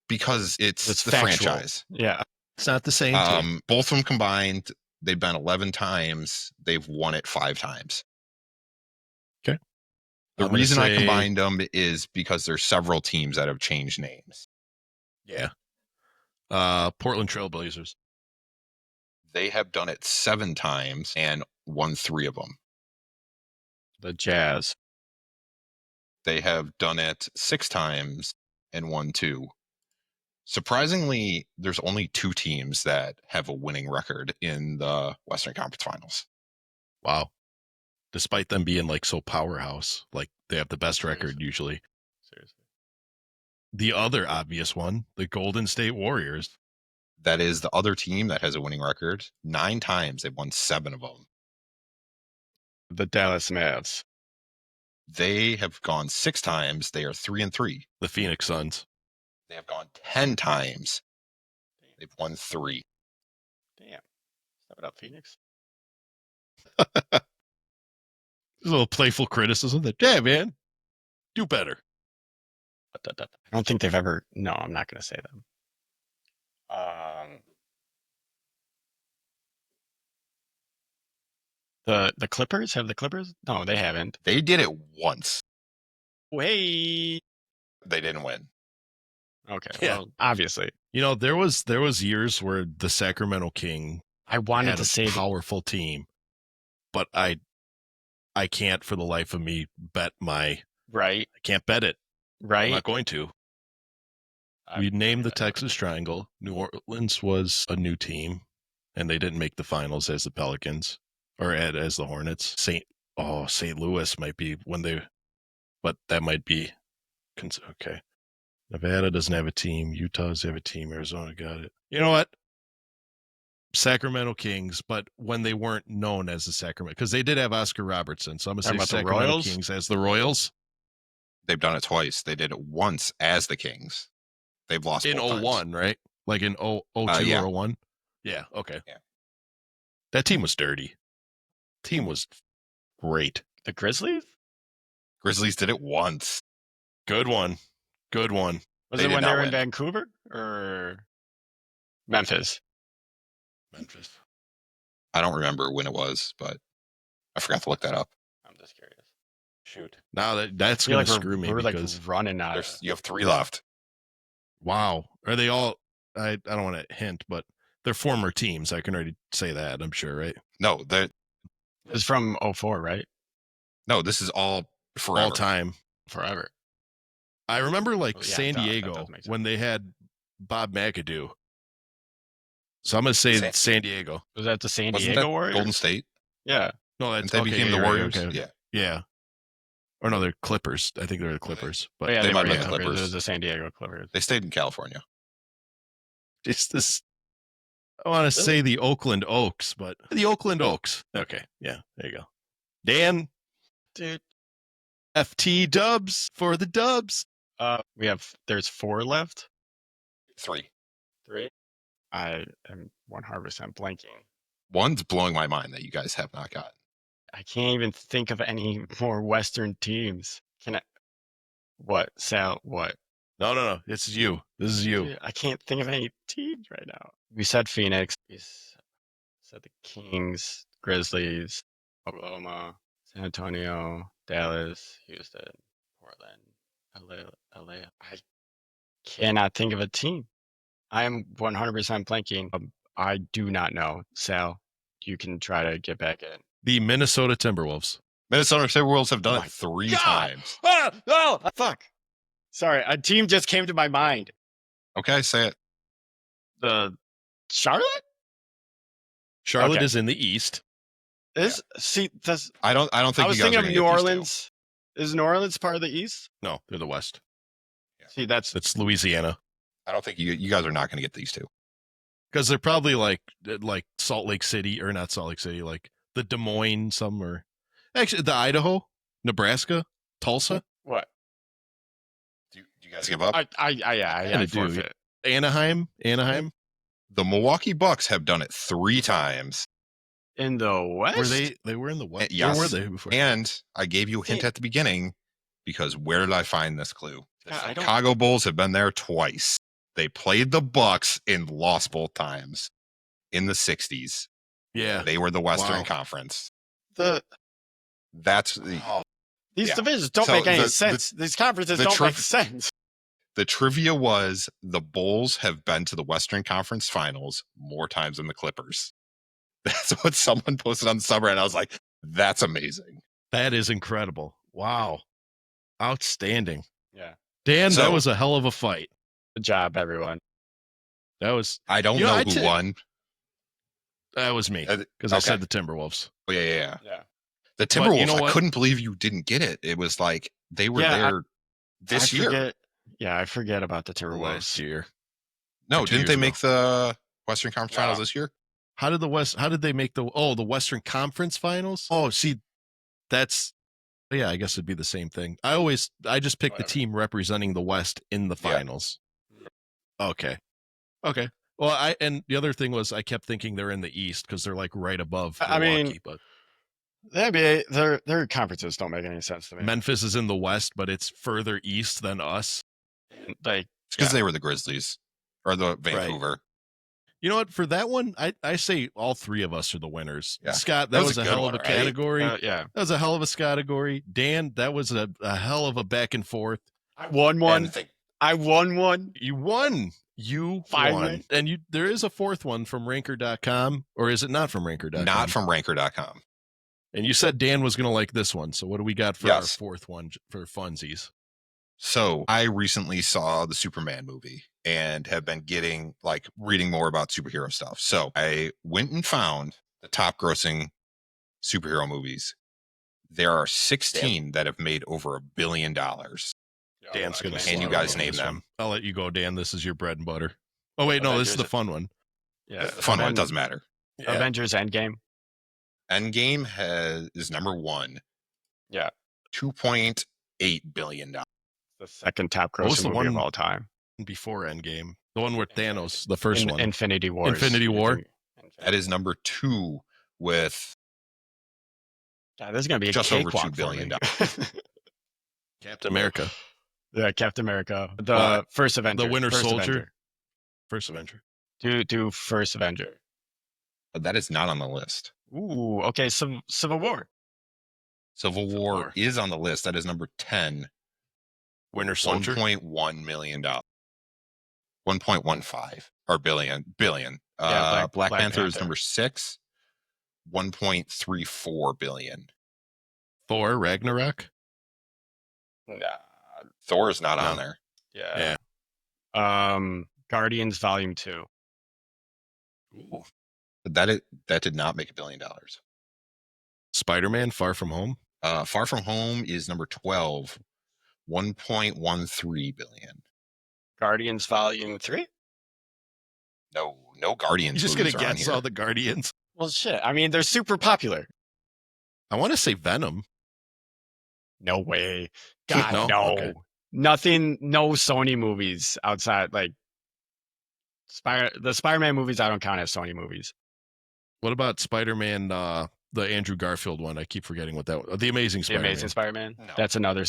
Speaker 4: because it's
Speaker 3: It's
Speaker 4: the
Speaker 3: factual.
Speaker 4: franchise.
Speaker 3: Yeah.
Speaker 2: It's not the same team.
Speaker 4: Both of them combined, they've been 11 times. They've won it 5 times.
Speaker 2: Okay.
Speaker 4: The
Speaker 2: I'm gonna
Speaker 4: reason I
Speaker 2: say-
Speaker 4: combined them is because there's several teams that have changed names.
Speaker 2: Yeah. Portland Trailblazers.
Speaker 4: They have done it 7 times and won 3 of them.
Speaker 3: The Jazz.
Speaker 4: They have done it 6 times and won 2. Surprisingly, there's only 2 teams that have a winning record in the Western Conference Finals.
Speaker 2: Wow. Despite them being like so powerhouse, like they have the best record usually. the other obvious one, the Golden State Warriors.
Speaker 4: That is the other team that has a winning record. 9 times. They've won 7 of them.
Speaker 3: The Dallas Mavs.
Speaker 4: They have gone 6 times. They are 3-3.
Speaker 2: The Phoenix Suns.
Speaker 4: They have gone 10 times. They've won 3.
Speaker 3: Damn. Step it up, Phoenix.
Speaker 2: There's a little playful criticism that, yeah, man, do better.
Speaker 3: I don't think they've ever. No, I'm not going to say them. The Clippers? Have the Clippers? No, they haven't.
Speaker 4: They did it once.
Speaker 3: Wait.
Speaker 4: They didn't win.
Speaker 3: Okay.
Speaker 2: Yeah.
Speaker 3: Well, obviously.
Speaker 2: You know, there was years where the Sacramento King
Speaker 3: I wanted
Speaker 2: had
Speaker 3: to
Speaker 2: a
Speaker 3: say
Speaker 2: powerful team, but I can't for the life of me bet I can't bet it. I'm
Speaker 3: right.
Speaker 2: not going to. We named the Texas Triangle. New Orleans was a new team, and they didn't make the finals as the Pelicans or as the Hornets. St. Louis might be but that might be okay. Nevada doesn't have a team. Utah doesn't have a team. Arizona got it. You know what? Sacramento Kings, but when they weren't known as the Sacramento, because they did have Oscar Robertson. So I'm going to say
Speaker 3: About the
Speaker 2: Sacramento
Speaker 3: Royals?
Speaker 2: Kings as the Royals.
Speaker 4: They've done it twice. They did it once as the Kings. They've lost
Speaker 2: In
Speaker 4: both times.
Speaker 2: 01, right? Like in 02
Speaker 4: yeah.
Speaker 2: or 01? Yeah, okay.
Speaker 4: Yeah.
Speaker 2: That team was dirty. Team was great.
Speaker 3: The Grizzlies?
Speaker 4: Grizzlies did it once.
Speaker 2: Good one. Good one.
Speaker 3: Was
Speaker 4: They
Speaker 3: it
Speaker 4: did
Speaker 3: when they
Speaker 4: not
Speaker 3: were in
Speaker 4: win.
Speaker 3: Vancouver or Memphis?
Speaker 2: Memphis.
Speaker 4: I don't remember when it was, but I forgot to look that up.
Speaker 3: I'm just curious.
Speaker 2: Shoot. Now that's
Speaker 3: I feel
Speaker 2: going to
Speaker 3: like
Speaker 2: screw me
Speaker 3: we're
Speaker 2: because,
Speaker 3: like running out.
Speaker 4: You have 3 left.
Speaker 2: wow. Are they all, I don't want to hint, but they're former teams. I can already say that, I'm sure, right?
Speaker 4: No,
Speaker 3: It's from 04, right?
Speaker 4: no, this is all forever.
Speaker 2: All time.
Speaker 3: Forever.
Speaker 2: I remember like
Speaker 3: Well, yeah,
Speaker 2: San
Speaker 3: that
Speaker 2: Diego
Speaker 3: does make sense.
Speaker 2: when they had Bob McAdoo. So I'm going to say San Diego.
Speaker 3: Was that the San
Speaker 4: Wasn't
Speaker 3: Diego
Speaker 4: that
Speaker 3: Warriors?
Speaker 4: Golden State?
Speaker 3: Yeah.
Speaker 2: No,
Speaker 4: And
Speaker 2: that's
Speaker 4: they
Speaker 2: okay,
Speaker 4: became
Speaker 2: yeah,
Speaker 4: the
Speaker 2: you're right,
Speaker 4: Warriors?
Speaker 2: okay.
Speaker 4: Yeah.
Speaker 2: Yeah. Or no, they're Clippers. I think they're the Clippers. But
Speaker 3: Oh, yeah,
Speaker 4: They
Speaker 3: they
Speaker 4: might
Speaker 3: were
Speaker 4: be
Speaker 3: the
Speaker 4: the
Speaker 3: Clippers.
Speaker 4: Clippers.
Speaker 3: It was the San Diego Clippers.
Speaker 4: They stayed in California.
Speaker 2: it's this. I want to say the Oakland Oaks, but the Oakland Oaks. Okay. Yeah. There you go. Dan,
Speaker 3: Dude.
Speaker 2: FT dubs for the dubs.
Speaker 3: There's 4 left.
Speaker 4: 3.
Speaker 3: 3. I am 100% blanking.
Speaker 4: One's blowing my mind that you guys have not gotten.
Speaker 3: I can't even think of any more Western teams. Can I? What, Sal? What?
Speaker 2: No. This is you. This is you.
Speaker 3: I can't think of any teams right now. We said Phoenix. We said the Kings, Grizzlies, Oklahoma, San Antonio, Dallas, Houston, Portland, LA. I cannot think of a team. I am 100% blanking. I do not know. Sal, you can try to get back in.
Speaker 2: The Minnesota Timberwolves.
Speaker 4: Minnesota Timberwolves have done
Speaker 3: my
Speaker 4: it 3
Speaker 3: God!
Speaker 4: times.
Speaker 3: Oh, fuck. Sorry, a team just came to my mind.
Speaker 4: Okay, say it.
Speaker 3: The Charlotte?
Speaker 2: Charlotte
Speaker 3: Okay.
Speaker 2: is in the East.
Speaker 3: See, that's.
Speaker 4: I don't think
Speaker 3: I was
Speaker 4: you guys
Speaker 3: thinking
Speaker 4: are
Speaker 3: of
Speaker 4: gonna
Speaker 3: New
Speaker 4: get these two.
Speaker 3: Orleans. Is New Orleans part of the East?
Speaker 2: No, they're the West.
Speaker 3: See, that's
Speaker 2: It's Louisiana.
Speaker 4: I don't think you guys are not going to get these 2.
Speaker 2: Because they're probably like Salt Lake City, or not Salt Lake City, like the Des Moines, somewhere. Actually, the Idaho, Nebraska, Tulsa,
Speaker 3: what
Speaker 4: Do you guys give up?
Speaker 2: I do.
Speaker 3: forfeit.
Speaker 2: Anaheim.
Speaker 4: The Milwaukee Bucks have done it 3 times.
Speaker 3: In the West?
Speaker 2: Were they were in the West?
Speaker 4: Yes.
Speaker 2: Where were they before?
Speaker 4: And I gave you a hint at the beginning because where did I find this clue? The
Speaker 3: God, I don't-
Speaker 4: Chicago Bulls have been there twice. They played the Bucks and lost both times in the 60s.
Speaker 2: Yeah.
Speaker 4: They were the Western
Speaker 2: Wow.
Speaker 4: Conference.
Speaker 3: The
Speaker 4: That's the
Speaker 3: These
Speaker 4: Yeah.
Speaker 3: divisions don't
Speaker 4: So
Speaker 3: make any
Speaker 4: the-
Speaker 3: sense. These conferences
Speaker 4: the
Speaker 3: don't make
Speaker 4: trif-
Speaker 3: sense.
Speaker 4: the trivia was the Bulls have been to the Western Conference Finals more times than the Clippers. That's what someone posted on the subreddit. I was like, that's amazing.
Speaker 2: That is incredible. Wow. Outstanding.
Speaker 3: Yeah.
Speaker 2: Dan,
Speaker 4: So-
Speaker 2: that was a hell of a fight.
Speaker 3: Good job, everyone.
Speaker 2: That was
Speaker 4: I don't
Speaker 2: You know,
Speaker 4: know
Speaker 2: I'd
Speaker 4: who
Speaker 2: say-
Speaker 4: won.
Speaker 2: me.
Speaker 4: Uh,
Speaker 2: Because I
Speaker 4: okay.
Speaker 2: said the Timberwolves.
Speaker 4: Oh, yeah.
Speaker 3: Yeah.
Speaker 4: The
Speaker 2: But
Speaker 4: Timberwolves,
Speaker 2: you know
Speaker 4: I
Speaker 2: what?
Speaker 4: couldn't believe you didn't get it. It was like they were
Speaker 3: Yeah,
Speaker 4: there this
Speaker 3: I
Speaker 4: year.
Speaker 3: forget. I forget about the
Speaker 2: last
Speaker 3: Timberwolves.
Speaker 2: year.
Speaker 4: No,
Speaker 2: 2
Speaker 4: didn't
Speaker 2: years
Speaker 4: they
Speaker 2: ago.
Speaker 4: make the Western Conference Finals
Speaker 3: No.
Speaker 4: this year?
Speaker 2: How did they make the Western Conference Finals? Oh, see, that's yeah, I guess it'd be the same thing. I just picked the
Speaker 3: Whatever.
Speaker 2: team representing the West in the
Speaker 4: Yeah.
Speaker 2: finals. Okay. Well, and the other thing was I kept thinking they're in the East because they're like right above
Speaker 3: I
Speaker 2: Milwaukee,
Speaker 3: mean,
Speaker 2: but
Speaker 3: The NBA, their conferences don't make any sense to me.
Speaker 2: Memphis is in the West, but it's further east than us.
Speaker 3: Like,
Speaker 4: It's because they were the Grizzlies or the Vancouver.
Speaker 2: You know what? For that one, I say all three of us are the winners.
Speaker 4: Yeah.
Speaker 2: Scott,
Speaker 4: That
Speaker 2: that
Speaker 4: was
Speaker 2: was
Speaker 4: a
Speaker 2: a
Speaker 4: good
Speaker 2: hell
Speaker 4: one,
Speaker 2: of a
Speaker 4: right?
Speaker 2: category.
Speaker 3: yeah.
Speaker 2: That was a hell of a category. Dan, that was a hell of a back and forth.
Speaker 3: I won one. I won one.
Speaker 2: You won. You
Speaker 3: Finally.
Speaker 2: won. And there is a fourth one from ranker.com, or is it not from ranker.com?
Speaker 4: Not from ranker.com.
Speaker 2: And you said Dan was going to like this one. So what do we got for our
Speaker 4: Yes.
Speaker 2: fourth one for funsies?
Speaker 4: So I recently saw the Superman movie and have been reading more about superhero stuff. So I went and found the top grossing superhero movies. There are 16 that have made over $1 billion.
Speaker 2: Dan's going to
Speaker 4: And you guys name them.
Speaker 2: I'll let you go, Dan. This is your bread and butter. Oh, wait, no, this is the fun one.
Speaker 3: Yeah.
Speaker 4: The fun one, it doesn't matter.
Speaker 2: Yeah.
Speaker 3: Avengers Endgame.
Speaker 4: Endgame is number one.
Speaker 3: Yeah.
Speaker 4: $2.8 billion.
Speaker 3: The second top
Speaker 2: What was
Speaker 3: grossing
Speaker 2: the
Speaker 3: movie
Speaker 2: one-
Speaker 3: of all time.
Speaker 2: Before Endgame. The one with Thanos, the first one.
Speaker 3: Infinity War.
Speaker 2: Infinity War.
Speaker 4: That is number two with
Speaker 3: God, this is going to be a
Speaker 4: just over
Speaker 3: cakewalk
Speaker 4: $2 billion.
Speaker 3: for me.
Speaker 2: Captain America.
Speaker 3: Yeah, Captain America. The
Speaker 4: What?
Speaker 3: first Avenger.
Speaker 2: The Winter
Speaker 3: First
Speaker 2: Soldier.
Speaker 3: Avenger.
Speaker 2: First Avenger.
Speaker 3: Do first Avenger.
Speaker 4: That is not on the list.
Speaker 3: Ooh, okay. Civil War.
Speaker 4: Civil War
Speaker 2: War.
Speaker 4: is on the list. That is number 10.
Speaker 2: Winter Soldier.
Speaker 4: $1.1 million. 1.15 or billion.
Speaker 3: Yeah,
Speaker 4: Black
Speaker 3: Black
Speaker 4: Panther is
Speaker 3: Panther.
Speaker 4: number 6. 1.34 billion.
Speaker 2: Thor, Ragnarok.
Speaker 3: Nah.
Speaker 4: Thor is not on
Speaker 2: No.
Speaker 4: there.
Speaker 3: Yeah. Guardians Volume 2.
Speaker 4: That did not make $1 billion.
Speaker 2: Spider-Man, Far From Home.
Speaker 4: Far From Home is number 12. 1.13 billion.
Speaker 3: Guardians Volume 3?
Speaker 4: No Guardians.
Speaker 2: You're just going
Speaker 4: movies
Speaker 2: to
Speaker 4: are on
Speaker 2: guess
Speaker 4: here.
Speaker 2: all the Guardians.
Speaker 3: Well, shit. I mean, they're super popular.
Speaker 2: I want to say Venom.
Speaker 3: No way. God,
Speaker 2: No?
Speaker 3: no.
Speaker 2: Okay.
Speaker 3: Nothing, no Sony movies outside, like, the Spider-Man movies I don't count as Sony movies.
Speaker 2: What about Spider-Man, the Andrew Garfield one? I keep forgetting what that was. The Amazing
Speaker 3: The
Speaker 2: Spider-Man.
Speaker 3: Amazing Spider-Man?
Speaker 4: No.
Speaker 3: That's another
Speaker 4: Nope.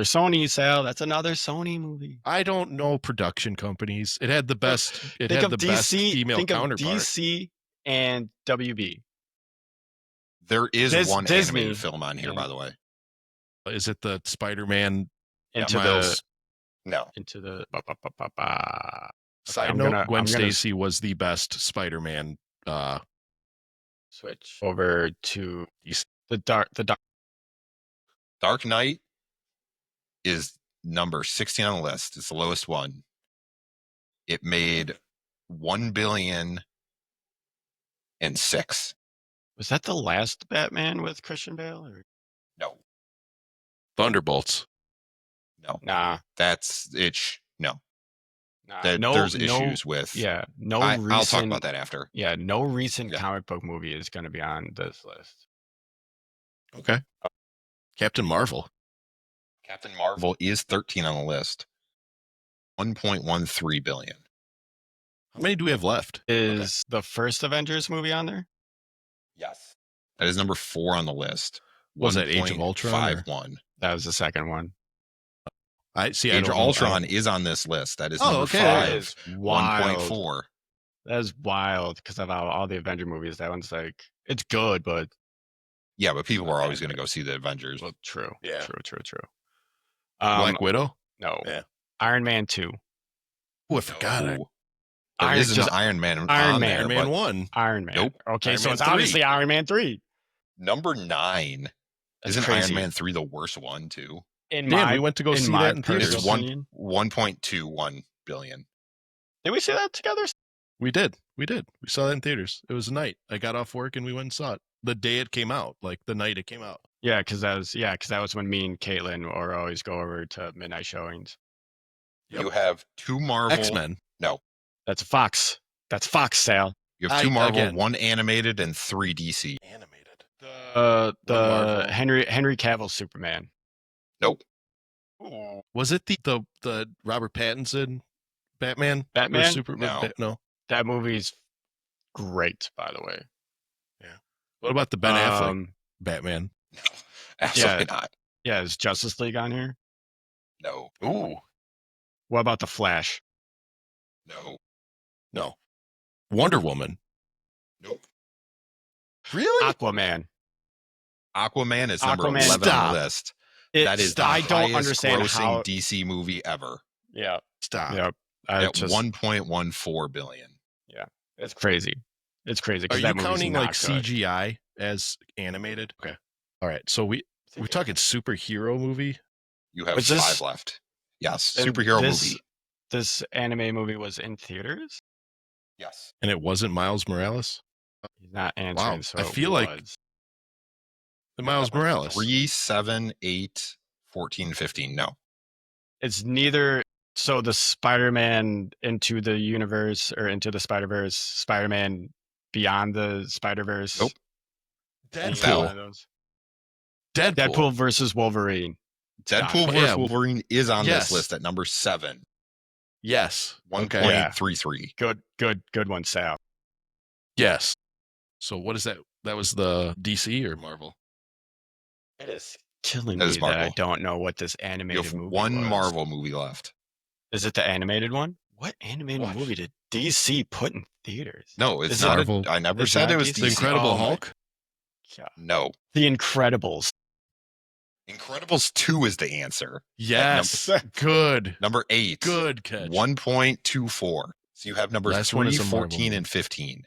Speaker 3: Sony, Sal. That's another Sony movie.
Speaker 2: I don't know production companies. It had the best. It
Speaker 3: Think
Speaker 2: had
Speaker 3: of
Speaker 2: the best
Speaker 3: DC,
Speaker 2: female
Speaker 3: think
Speaker 2: counterpart.
Speaker 3: of DC and WB.
Speaker 4: There is one
Speaker 3: Disney.
Speaker 4: animated film on here,
Speaker 3: Yeah.
Speaker 4: by the way.
Speaker 2: Is it the Spider-Man
Speaker 3: Into
Speaker 2: Miles?
Speaker 4: No.
Speaker 3: the
Speaker 2: Side
Speaker 3: I'm
Speaker 2: note:
Speaker 3: gonna-
Speaker 2: Gwen
Speaker 3: I'm gonna-
Speaker 2: Stacy was the best Spider-Man.
Speaker 3: switch over to the dark.
Speaker 4: Dark Knight is number 16 on the list. It's the lowest one. It made 1,000,000,006.
Speaker 3: Was that the last Batman with Christian Bale? Or?
Speaker 4: No.
Speaker 2: Thunderbolts.
Speaker 3: Nah.
Speaker 4: That's it. No.
Speaker 3: Nah.
Speaker 4: There's issues with.
Speaker 3: Yeah. No recent.
Speaker 4: I'll talk about that after.
Speaker 3: Yeah. No recent
Speaker 4: Yeah.
Speaker 3: comic book movie is going to be on this list.
Speaker 2: Okay. Captain Marvel.
Speaker 4: Captain Marvel is 13 on the list. 1.13 billion.
Speaker 2: How many do we have left?
Speaker 3: Is the first Avengers movie on there?
Speaker 4: Yes. That is number 4 on the list.
Speaker 2: Was that Age of Ultron, or-
Speaker 4: 1.51.
Speaker 3: That was the second one.
Speaker 2: I see.
Speaker 4: Age of
Speaker 2: I don't know.
Speaker 4: Ultron is on this list. That is
Speaker 2: Oh,
Speaker 4: number
Speaker 2: okay.
Speaker 4: 5.
Speaker 3: That is wild.
Speaker 4: 1.4.
Speaker 3: That is wild because of all the Avenger movies. That one's like, it's good, but
Speaker 4: Yeah, but people are always going to go see the Avengers.
Speaker 3: well, true.
Speaker 2: Yeah.
Speaker 3: True.
Speaker 2: Black Widow.
Speaker 3: No.
Speaker 2: Yeah.
Speaker 3: Iron Man 2.
Speaker 2: Oh, I forgot.
Speaker 4: No. There is an Iron Man
Speaker 3: Iron
Speaker 4: on
Speaker 3: Man.
Speaker 4: there,
Speaker 2: Iron Man
Speaker 4: but
Speaker 2: 1.
Speaker 3: Iron Man.
Speaker 4: Nope.
Speaker 3: Okay,
Speaker 2: Iron
Speaker 3: so
Speaker 2: Man
Speaker 3: it's
Speaker 2: 3.
Speaker 3: obviously Iron Man 3.
Speaker 4: number 9.
Speaker 3: That's
Speaker 4: Isn't
Speaker 3: crazy.
Speaker 4: Iron Man 3 the worst one, too?
Speaker 3: In
Speaker 2: Dan,
Speaker 3: my,
Speaker 2: we went to go
Speaker 3: in
Speaker 2: see
Speaker 3: my
Speaker 2: that in theaters.
Speaker 4: It's
Speaker 3: personal opinion.
Speaker 4: 1.21 billion.
Speaker 3: Did we see that together?
Speaker 2: We did. We saw that in theaters. It was a night. I got off work and we went and saw it the day it came out, like the night it came out.
Speaker 3: Yeah, because that was when me and Caitlin or always go over to midnight showings.
Speaker 2: Yep.
Speaker 4: You have 2 Marvel.
Speaker 2: X-Men.
Speaker 4: No.
Speaker 3: That's Fox. That's Fox, Sal.
Speaker 4: You have 2 Marvel,
Speaker 2: again.
Speaker 4: 1 animated, and 3 DC.
Speaker 2: Animated.
Speaker 3: The
Speaker 2: Marvel.
Speaker 3: Henry Cavill Superman.
Speaker 4: Nope.
Speaker 2: Was it the Robert Pattinson Batman?
Speaker 3: Batman?
Speaker 2: Or Superman?
Speaker 4: No.
Speaker 2: No.
Speaker 3: That movie's great, by the way.
Speaker 2: What about the Ben Affleck Batman?
Speaker 4: No. Absolutely not.
Speaker 3: Yeah, is Justice League on here?
Speaker 4: No.
Speaker 2: Ooh.
Speaker 3: What about the Flash?
Speaker 4: No.
Speaker 2: No. Wonder Woman.
Speaker 4: Nope.
Speaker 2: Really?
Speaker 3: Aquaman.
Speaker 4: Aquaman is number
Speaker 3: Aquaman.
Speaker 4: 11 on the list. That is the
Speaker 3: I don't
Speaker 4: highest
Speaker 3: understand
Speaker 4: grossing
Speaker 3: how.
Speaker 4: DC movie ever.
Speaker 3: Yeah.
Speaker 2: Stop.
Speaker 3: Yep.
Speaker 4: At 1.14 billion.
Speaker 3: It's crazy. It's crazy.
Speaker 2: Are you
Speaker 3: that movie's
Speaker 2: counting
Speaker 3: not
Speaker 2: like
Speaker 3: good.
Speaker 2: CGI as animated? Okay. All right. So we're talking superhero movie.
Speaker 4: You have
Speaker 3: Was this-
Speaker 4: 5 left. Yes.
Speaker 3: And
Speaker 4: Superhero
Speaker 3: this-
Speaker 4: movie.
Speaker 3: This anime movie was in theaters?
Speaker 4: Yes.
Speaker 2: And it wasn't Miles Morales?
Speaker 3: He's not answering.
Speaker 2: Wow,
Speaker 3: So
Speaker 2: I feel like-
Speaker 3: was.
Speaker 2: The Miles Morales.
Speaker 4: 3, 7, 8, 14, 15. No.
Speaker 3: It's neither. So the Spider-Man Into the Universe or Into the Spider-Verse, Spider-Man Beyond the Spider-Verse.
Speaker 4: Nope.
Speaker 3: Neither one
Speaker 2: Deadpool.
Speaker 3: of those.
Speaker 2: Deadpool.
Speaker 3: Deadpool versus Wolverine.
Speaker 4: Deadpool
Speaker 2: Yeah.
Speaker 4: vs. Wolverine is on
Speaker 2: Yes.
Speaker 4: this list at number 7.
Speaker 2: Yes. Okay.
Speaker 4: 1.33.
Speaker 3: Good one, Sal.
Speaker 2: Yes. So what is that? That was the DC or Marvel?
Speaker 3: It is killing
Speaker 4: That
Speaker 3: me
Speaker 4: is
Speaker 3: that I
Speaker 4: Marvel.
Speaker 3: don't know what this
Speaker 4: You
Speaker 3: animated
Speaker 4: have
Speaker 3: movie
Speaker 4: 1
Speaker 3: was.
Speaker 4: Marvel movie left.
Speaker 3: Is it the animated one? What animated
Speaker 2: What?
Speaker 3: movie did DC put in theaters?
Speaker 4: No, it's
Speaker 3: Is it
Speaker 4: not.
Speaker 2: Marvel?
Speaker 4: I never
Speaker 3: It's
Speaker 4: said
Speaker 3: not
Speaker 4: it was
Speaker 3: DC?
Speaker 2: The
Speaker 4: DC.
Speaker 2: Incredible
Speaker 3: Oh my-
Speaker 2: Hulk?
Speaker 3: Yeah.
Speaker 4: No.
Speaker 3: The Incredibles.
Speaker 4: Incredibles 2 is the answer.
Speaker 2: Yes. Good.
Speaker 4: Number 8.
Speaker 2: Good catch.
Speaker 4: 1.24. So you have numbers
Speaker 2: Last one
Speaker 4: 3,
Speaker 2: is a Marvel
Speaker 4: 14,
Speaker 2: movie.
Speaker 4: and 15.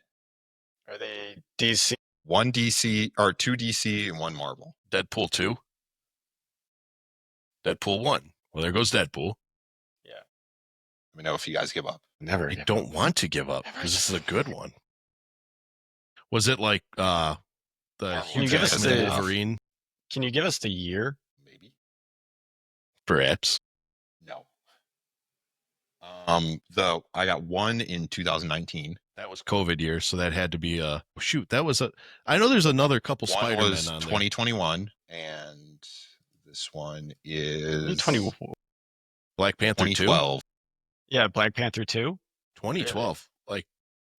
Speaker 3: Are they DC?
Speaker 4: 1 DC or 2 DC and 1 Marvel.
Speaker 2: Deadpool 2. Deadpool 1. Well, there goes Deadpool.
Speaker 4: Let me know if you guys give up.
Speaker 3: Never.
Speaker 2: I don't want to give up because this is a good one. Was it like the
Speaker 4: Can
Speaker 2: Hugh
Speaker 3: you give us
Speaker 2: Jackman
Speaker 3: the-
Speaker 2: Wolverine?
Speaker 3: Can you give us the year?
Speaker 4: Maybe.
Speaker 2: Perhaps.
Speaker 4: No. Though I got 1 in 2019.
Speaker 2: That was COVID year, so that had to be shoot. That was I know there's another couple
Speaker 4: 1
Speaker 2: Spider-Man
Speaker 4: was
Speaker 2: on there.
Speaker 4: 2021, and this one is
Speaker 3: 2020.
Speaker 2: Black Panther 2.
Speaker 4: 2012.
Speaker 3: Yeah, Black Panther 2.
Speaker 2: 2012. Like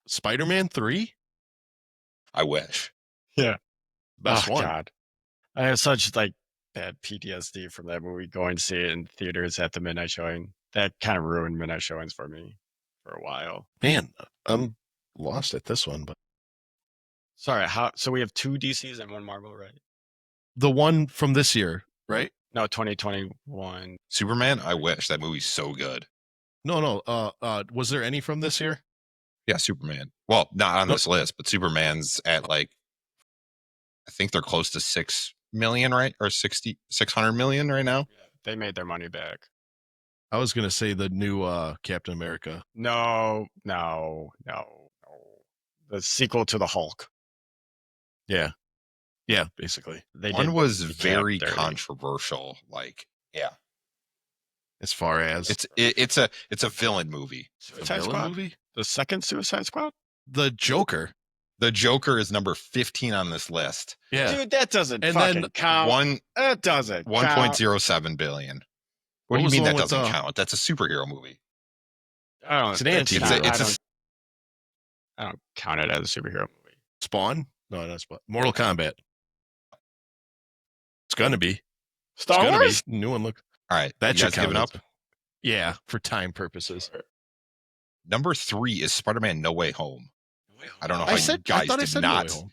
Speaker 2: Spider-Man 3?
Speaker 4: I wish.
Speaker 2: Best one.
Speaker 3: God. I have such like bad PTSD from that movie going to see it in theaters at the midnight showing. That kind of ruined midnight showings for me for a while.
Speaker 2: Man, I'm lost at this one, but
Speaker 3: Sorry, so we have 2 DCs and 1 Marvel, right?
Speaker 2: the one from this year, right?
Speaker 3: No, 2021.
Speaker 4: Superman, I wish. That movie's so good.
Speaker 2: No. Was there any from this year?
Speaker 4: Yeah, Superman. Well, not on
Speaker 2: Nope.
Speaker 4: this list, but Superman's at like, I think they're close to 6 million, right? Or 600 million right now.
Speaker 3: They made their money back.
Speaker 2: I was gonna say the new Captain America.
Speaker 3: No. The sequel to the Hulk.
Speaker 2: Yeah, basically.
Speaker 3: They
Speaker 4: One
Speaker 3: did
Speaker 4: was
Speaker 3: the Cap
Speaker 4: very
Speaker 3: dirty.
Speaker 4: controversial. Like, yeah,
Speaker 2: As far as
Speaker 4: it's a villain movie.
Speaker 2: a
Speaker 3: Suicide
Speaker 2: villain
Speaker 3: Squad?
Speaker 2: movie,
Speaker 3: The second Suicide Squad?
Speaker 2: the Joker.
Speaker 4: The Joker is number 15 on this list.
Speaker 2: Yeah,
Speaker 3: Dude, that doesn't
Speaker 2: And
Speaker 3: fucking
Speaker 2: then
Speaker 3: count. That doesn't count.
Speaker 4: 1.07 billion. What
Speaker 2: What
Speaker 4: do
Speaker 2: was
Speaker 4: you mean
Speaker 2: the
Speaker 4: that
Speaker 2: one with,
Speaker 4: doesn't count? That's a superhero movie.
Speaker 3: I don't.
Speaker 2: It's an anti-hero.
Speaker 3: I don't count it as a superhero movie.
Speaker 2: Spawn. No, not Spawn. Mortal Kombat. It's gonna be.
Speaker 3: Star
Speaker 2: It's gonna
Speaker 3: Wars?
Speaker 2: be. New one. Look,
Speaker 4: All right,
Speaker 2: that
Speaker 4: you
Speaker 2: should
Speaker 4: guys giving
Speaker 2: count.
Speaker 4: up?
Speaker 2: Yeah, for time purposes.
Speaker 4: Number 3 is Spider-Man: No Way Home. I don't know how
Speaker 2: I
Speaker 4: you
Speaker 2: said.
Speaker 4: guys
Speaker 2: I thought I
Speaker 4: did
Speaker 2: said No Way
Speaker 4: not
Speaker 2: Home.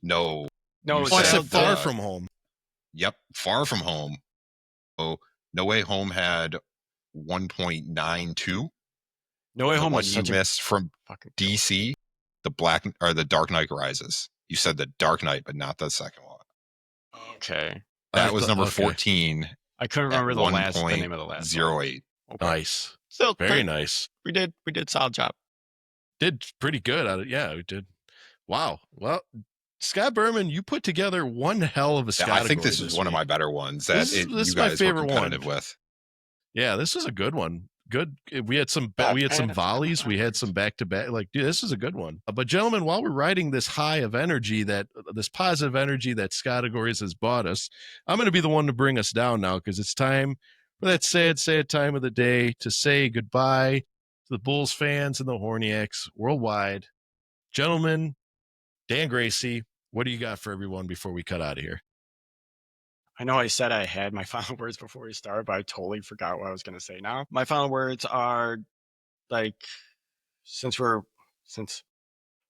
Speaker 4: know.
Speaker 3: No,
Speaker 4: You
Speaker 2: Oh, I
Speaker 4: said
Speaker 2: said Far
Speaker 4: the-
Speaker 2: From Home.
Speaker 4: Yep, Far From Home. Oh, No Way Home had 1.92.
Speaker 3: No Way
Speaker 4: The
Speaker 3: Home
Speaker 4: one
Speaker 3: was
Speaker 4: you
Speaker 3: such a
Speaker 4: missed from
Speaker 3: fucking.
Speaker 4: DC, the Dark Knight Rises. You said the Dark Knight, but not the second one.
Speaker 3: Okay.
Speaker 4: That was number
Speaker 2: okay.
Speaker 4: 14.
Speaker 3: I couldn't
Speaker 4: At
Speaker 3: remember the name of the last one.
Speaker 4: 1.08.
Speaker 3: Okay.
Speaker 2: Nice.
Speaker 3: Still
Speaker 2: Very
Speaker 3: great.
Speaker 2: nice.
Speaker 3: We did solid job.
Speaker 2: Did pretty good. Yeah, we did. Wow. Well, Scott Berman, you put together one hell of a
Speaker 4: Yeah, I think
Speaker 2: Scottegory
Speaker 4: this is one of my better ones that
Speaker 2: This is
Speaker 4: you
Speaker 2: my
Speaker 4: guys
Speaker 2: favorite
Speaker 4: were
Speaker 2: one.
Speaker 4: competitive with.
Speaker 2: Yeah, this is a good one. good. We had some volleys. We had some back to back. Like, dude, this is a good one. But gentlemen, while we're riding this high of energy, this positive energy that Scottegories has bought us, I'm going to be the one to bring us down now, because it's time for that sad time of the day to say goodbye to the Bulls fans and the Horniacs worldwide. Gentlemen, Dan Gracie, what do you got for everyone before we cut out of here?
Speaker 3: I know I said I had my final words before we started, but I totally forgot what I was going to say now. My final words are, like, since me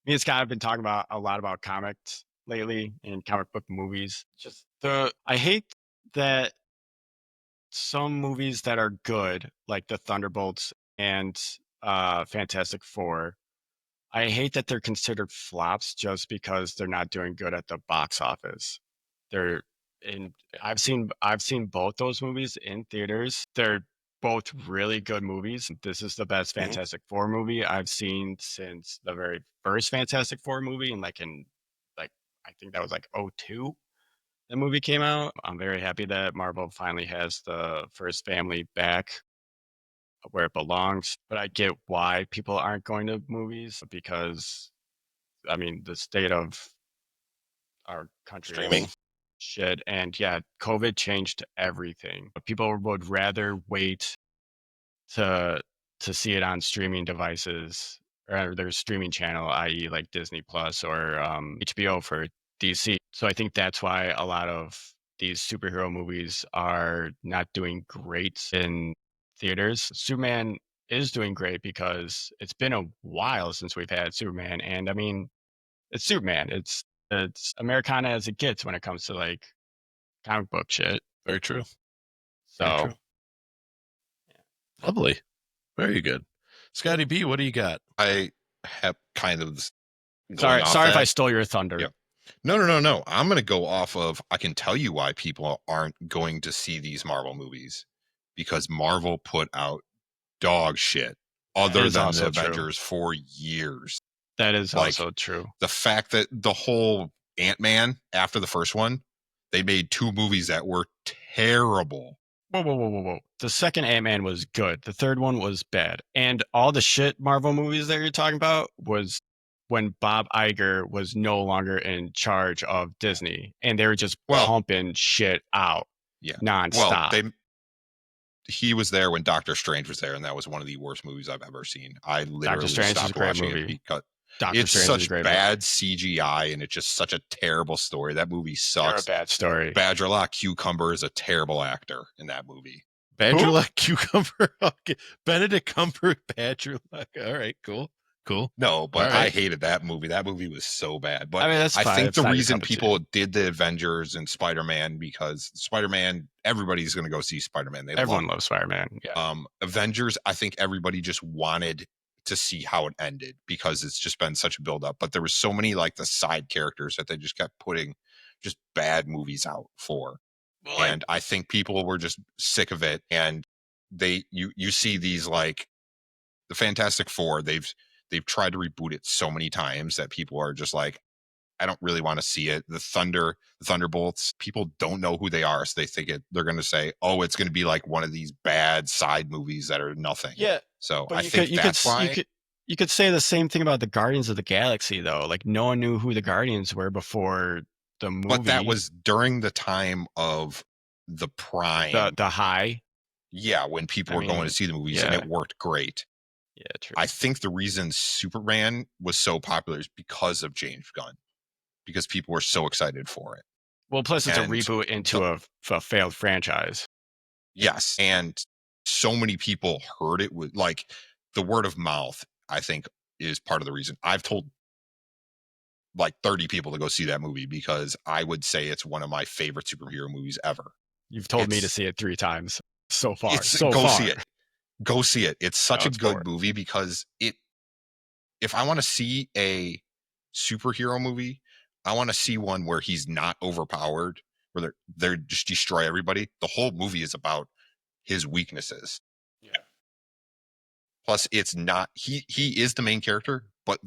Speaker 3: and Scott have been talking about a lot about comics lately and comic book movies, I hate that some movies that are good, like the Thunderbolts and Fantastic Four, I hate that they're considered flops just because they're not doing good at the box office. They're in I've seen both those movies in theaters. They're both really good movies. This is the best Fantastic Four movie I've seen since the very first Fantastic Four movie, and I think that was like '02. The movie came out. I'm very happy that Marvel finally has the first family back where it belongs. But I get why people aren't going to movies, because I mean the state of our country
Speaker 4: Streaming.
Speaker 3: shit, and yeah, COVID changed everything. People would rather wait to see it on streaming devices or their streaming channel, i.e. like Disney Plus or HBO for DC. So I think that's why a lot of these superhero movies are not doing great in theaters. Superman is doing great because it's been a while since we've had Superman, and I mean, it's Superman. It's Americana as it gets when it comes to like comic book shit.
Speaker 2: Very true.
Speaker 3: So
Speaker 2: Very true. Lovely. Very good. Scotty B, what do you got?
Speaker 4: I have kind of
Speaker 3: sorry if I stole your thunder.
Speaker 4: Yep. No. I'm going to go off of, I can tell you why people aren't going to see these Marvel movies, because Marvel put out dog shit other than the Avengers for years.
Speaker 3: That is also true.
Speaker 4: The fact that the whole Ant-Man, after the first one, they made 2 movies that were terrible.
Speaker 3: Whoa. The second Ant-Man was good. The third one was bad. And all the shit Marvel movies that you're talking about was when Bob Iger was no longer in charge of Disney, and they were just pumping shit out nonstop.
Speaker 4: Well, he was there when Doctor Strange was there, and that was one of the worst movies I've ever seen. I literally stopped watching it because it's such bad CGI, and it's just such a terrible story. That movie sucks.
Speaker 3: You're a bad story.
Speaker 4: Badger Lock Cucumber is a terrible actor in that movie.
Speaker 2: Badger Lock Cucumber? Okay. Benedict Cumber, Badger Lock. All right, cool.
Speaker 4: No, but I hated that movie. That movie was so bad. But
Speaker 3: I mean, that's fine.
Speaker 4: I think the reason people did the Avengers and Spider-Man, because Spider-Man, everybody's going to go see Spider-Man.
Speaker 3: Everyone loves Spider-Man. Yeah.
Speaker 4: Avengers, I think everybody just wanted to see how it ended, because it's just been such a build-up. But there was so many like the side characters that they just kept putting just bad movies out for. And I think people were just sick of it. And you see these, like the Fantastic Four, they've tried to reboot it so many times that people are just like, I don't really want to see it. The Thunderbolts, people don't know who they are. So they think they're going to say, oh, it's going to be like one of these bad side movies that are nothing.
Speaker 3: Yeah.
Speaker 4: So I think that's why.
Speaker 3: You could say the same thing about the Guardians of the Galaxy, though. Like, no one knew who the Guardians were before the movie.
Speaker 4: But that was during the time of the prime.
Speaker 3: The high.
Speaker 4: Yeah, when people were going to see the movies, and it worked great.
Speaker 3: Yeah, true.
Speaker 4: I think the reason Superman was so popular is because of James Gunn, because people were so excited for it.
Speaker 3: Well, plus it's a reboot into a failed franchise.
Speaker 4: Yes, and so many people heard it with, like, the word of mouth, I think, is part of the reason. I've told like 30 people to go see that movie, because I would say it's one of my favorite superhero movies ever.
Speaker 3: You've told me to see it 3 times so far.
Speaker 4: Go see it. It's such a good movie, because if I want to see a superhero movie, I want to see one where he's not overpowered, where they're just destroy everybody. The whole movie is about his weaknesses.
Speaker 3: Yeah.
Speaker 4: Plus, it's not he is the main character, but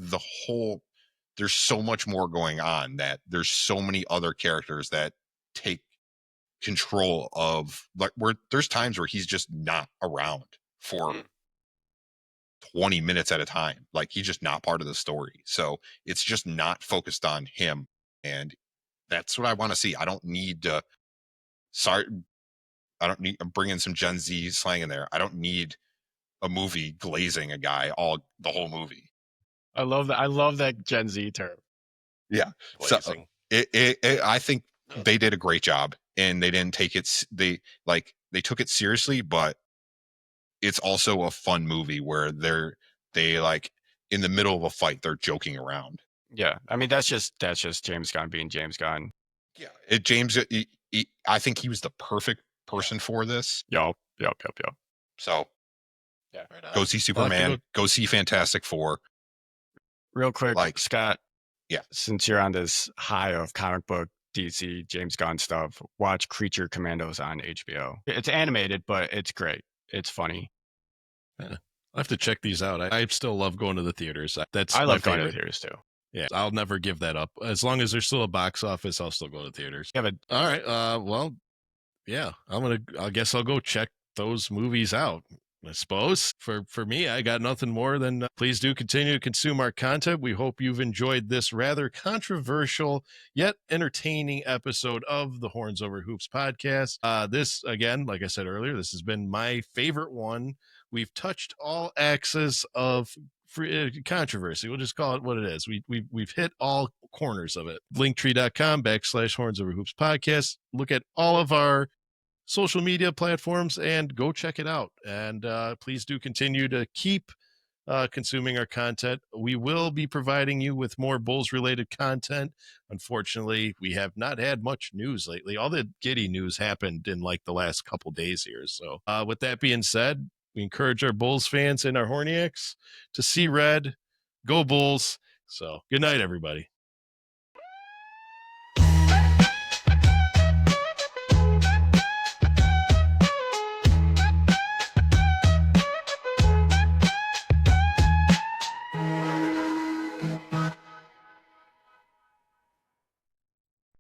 Speaker 4: there's so much more going on, that there's so many other characters that take control of, like, where there's times where he's just not around for 20 minutes at a time. Like he's just not part of the story. So it's just not focused on him. And that's what I want to see. I don't need to start. I don't need, I'm bringing some Gen Z slang in there. I don't need a movie glazing a guy the whole movie.
Speaker 3: I love that. I love that Gen Z term.
Speaker 4: Yeah.
Speaker 2: Glazing.
Speaker 4: So I think they did a great job, and they didn't take it. They took it seriously, but it's also a fun movie where they like in the middle of a fight, they're joking around.
Speaker 3: Yeah. I mean, that's just James Gunn being James Gunn.
Speaker 4: Yeah. I think he was the perfect person for this.
Speaker 3: Yup.
Speaker 4: So
Speaker 3: Yeah.
Speaker 4: go see Superman. Go see Fantastic Four.
Speaker 3: Real quick,
Speaker 4: Like,
Speaker 3: Scott.
Speaker 4: Yeah.
Speaker 3: Since you're on this high of comic book, DC, James Gunn stuff, watch Creature Commandos on HBO. It's animated, but it's great. It's funny.
Speaker 2: Yeah. I'll have to check these out. I still love going to the theaters.
Speaker 3: I love going to the theaters too.
Speaker 2: Yeah, I'll never give that up. As long as there's still a box office, I'll still go to theaters. All right. Well, yeah, I guess I'll go check those movies out. I suppose for me, I got nothing more than please do continue to consume our content. We hope you've enjoyed this rather controversial yet entertaining episode of the Horns Over Hoops podcast. This, again, like I said earlier, this has been my favorite one. We've touched all axes of controversy. We'll just call it what it is. We've hit all corners of it. Linktree.com/Horns Over Hoops podcast. Look at all of our social media platforms and go check it out. And please do continue to keep consuming our content. We will be providing you with more Bulls related content. Unfortunately, we have not had much news lately. All the Giddy news happened in like the last couple days here. So with that being said, we encourage our Bulls fans and our Horniacs to see red, go Bulls. So good night, everybody.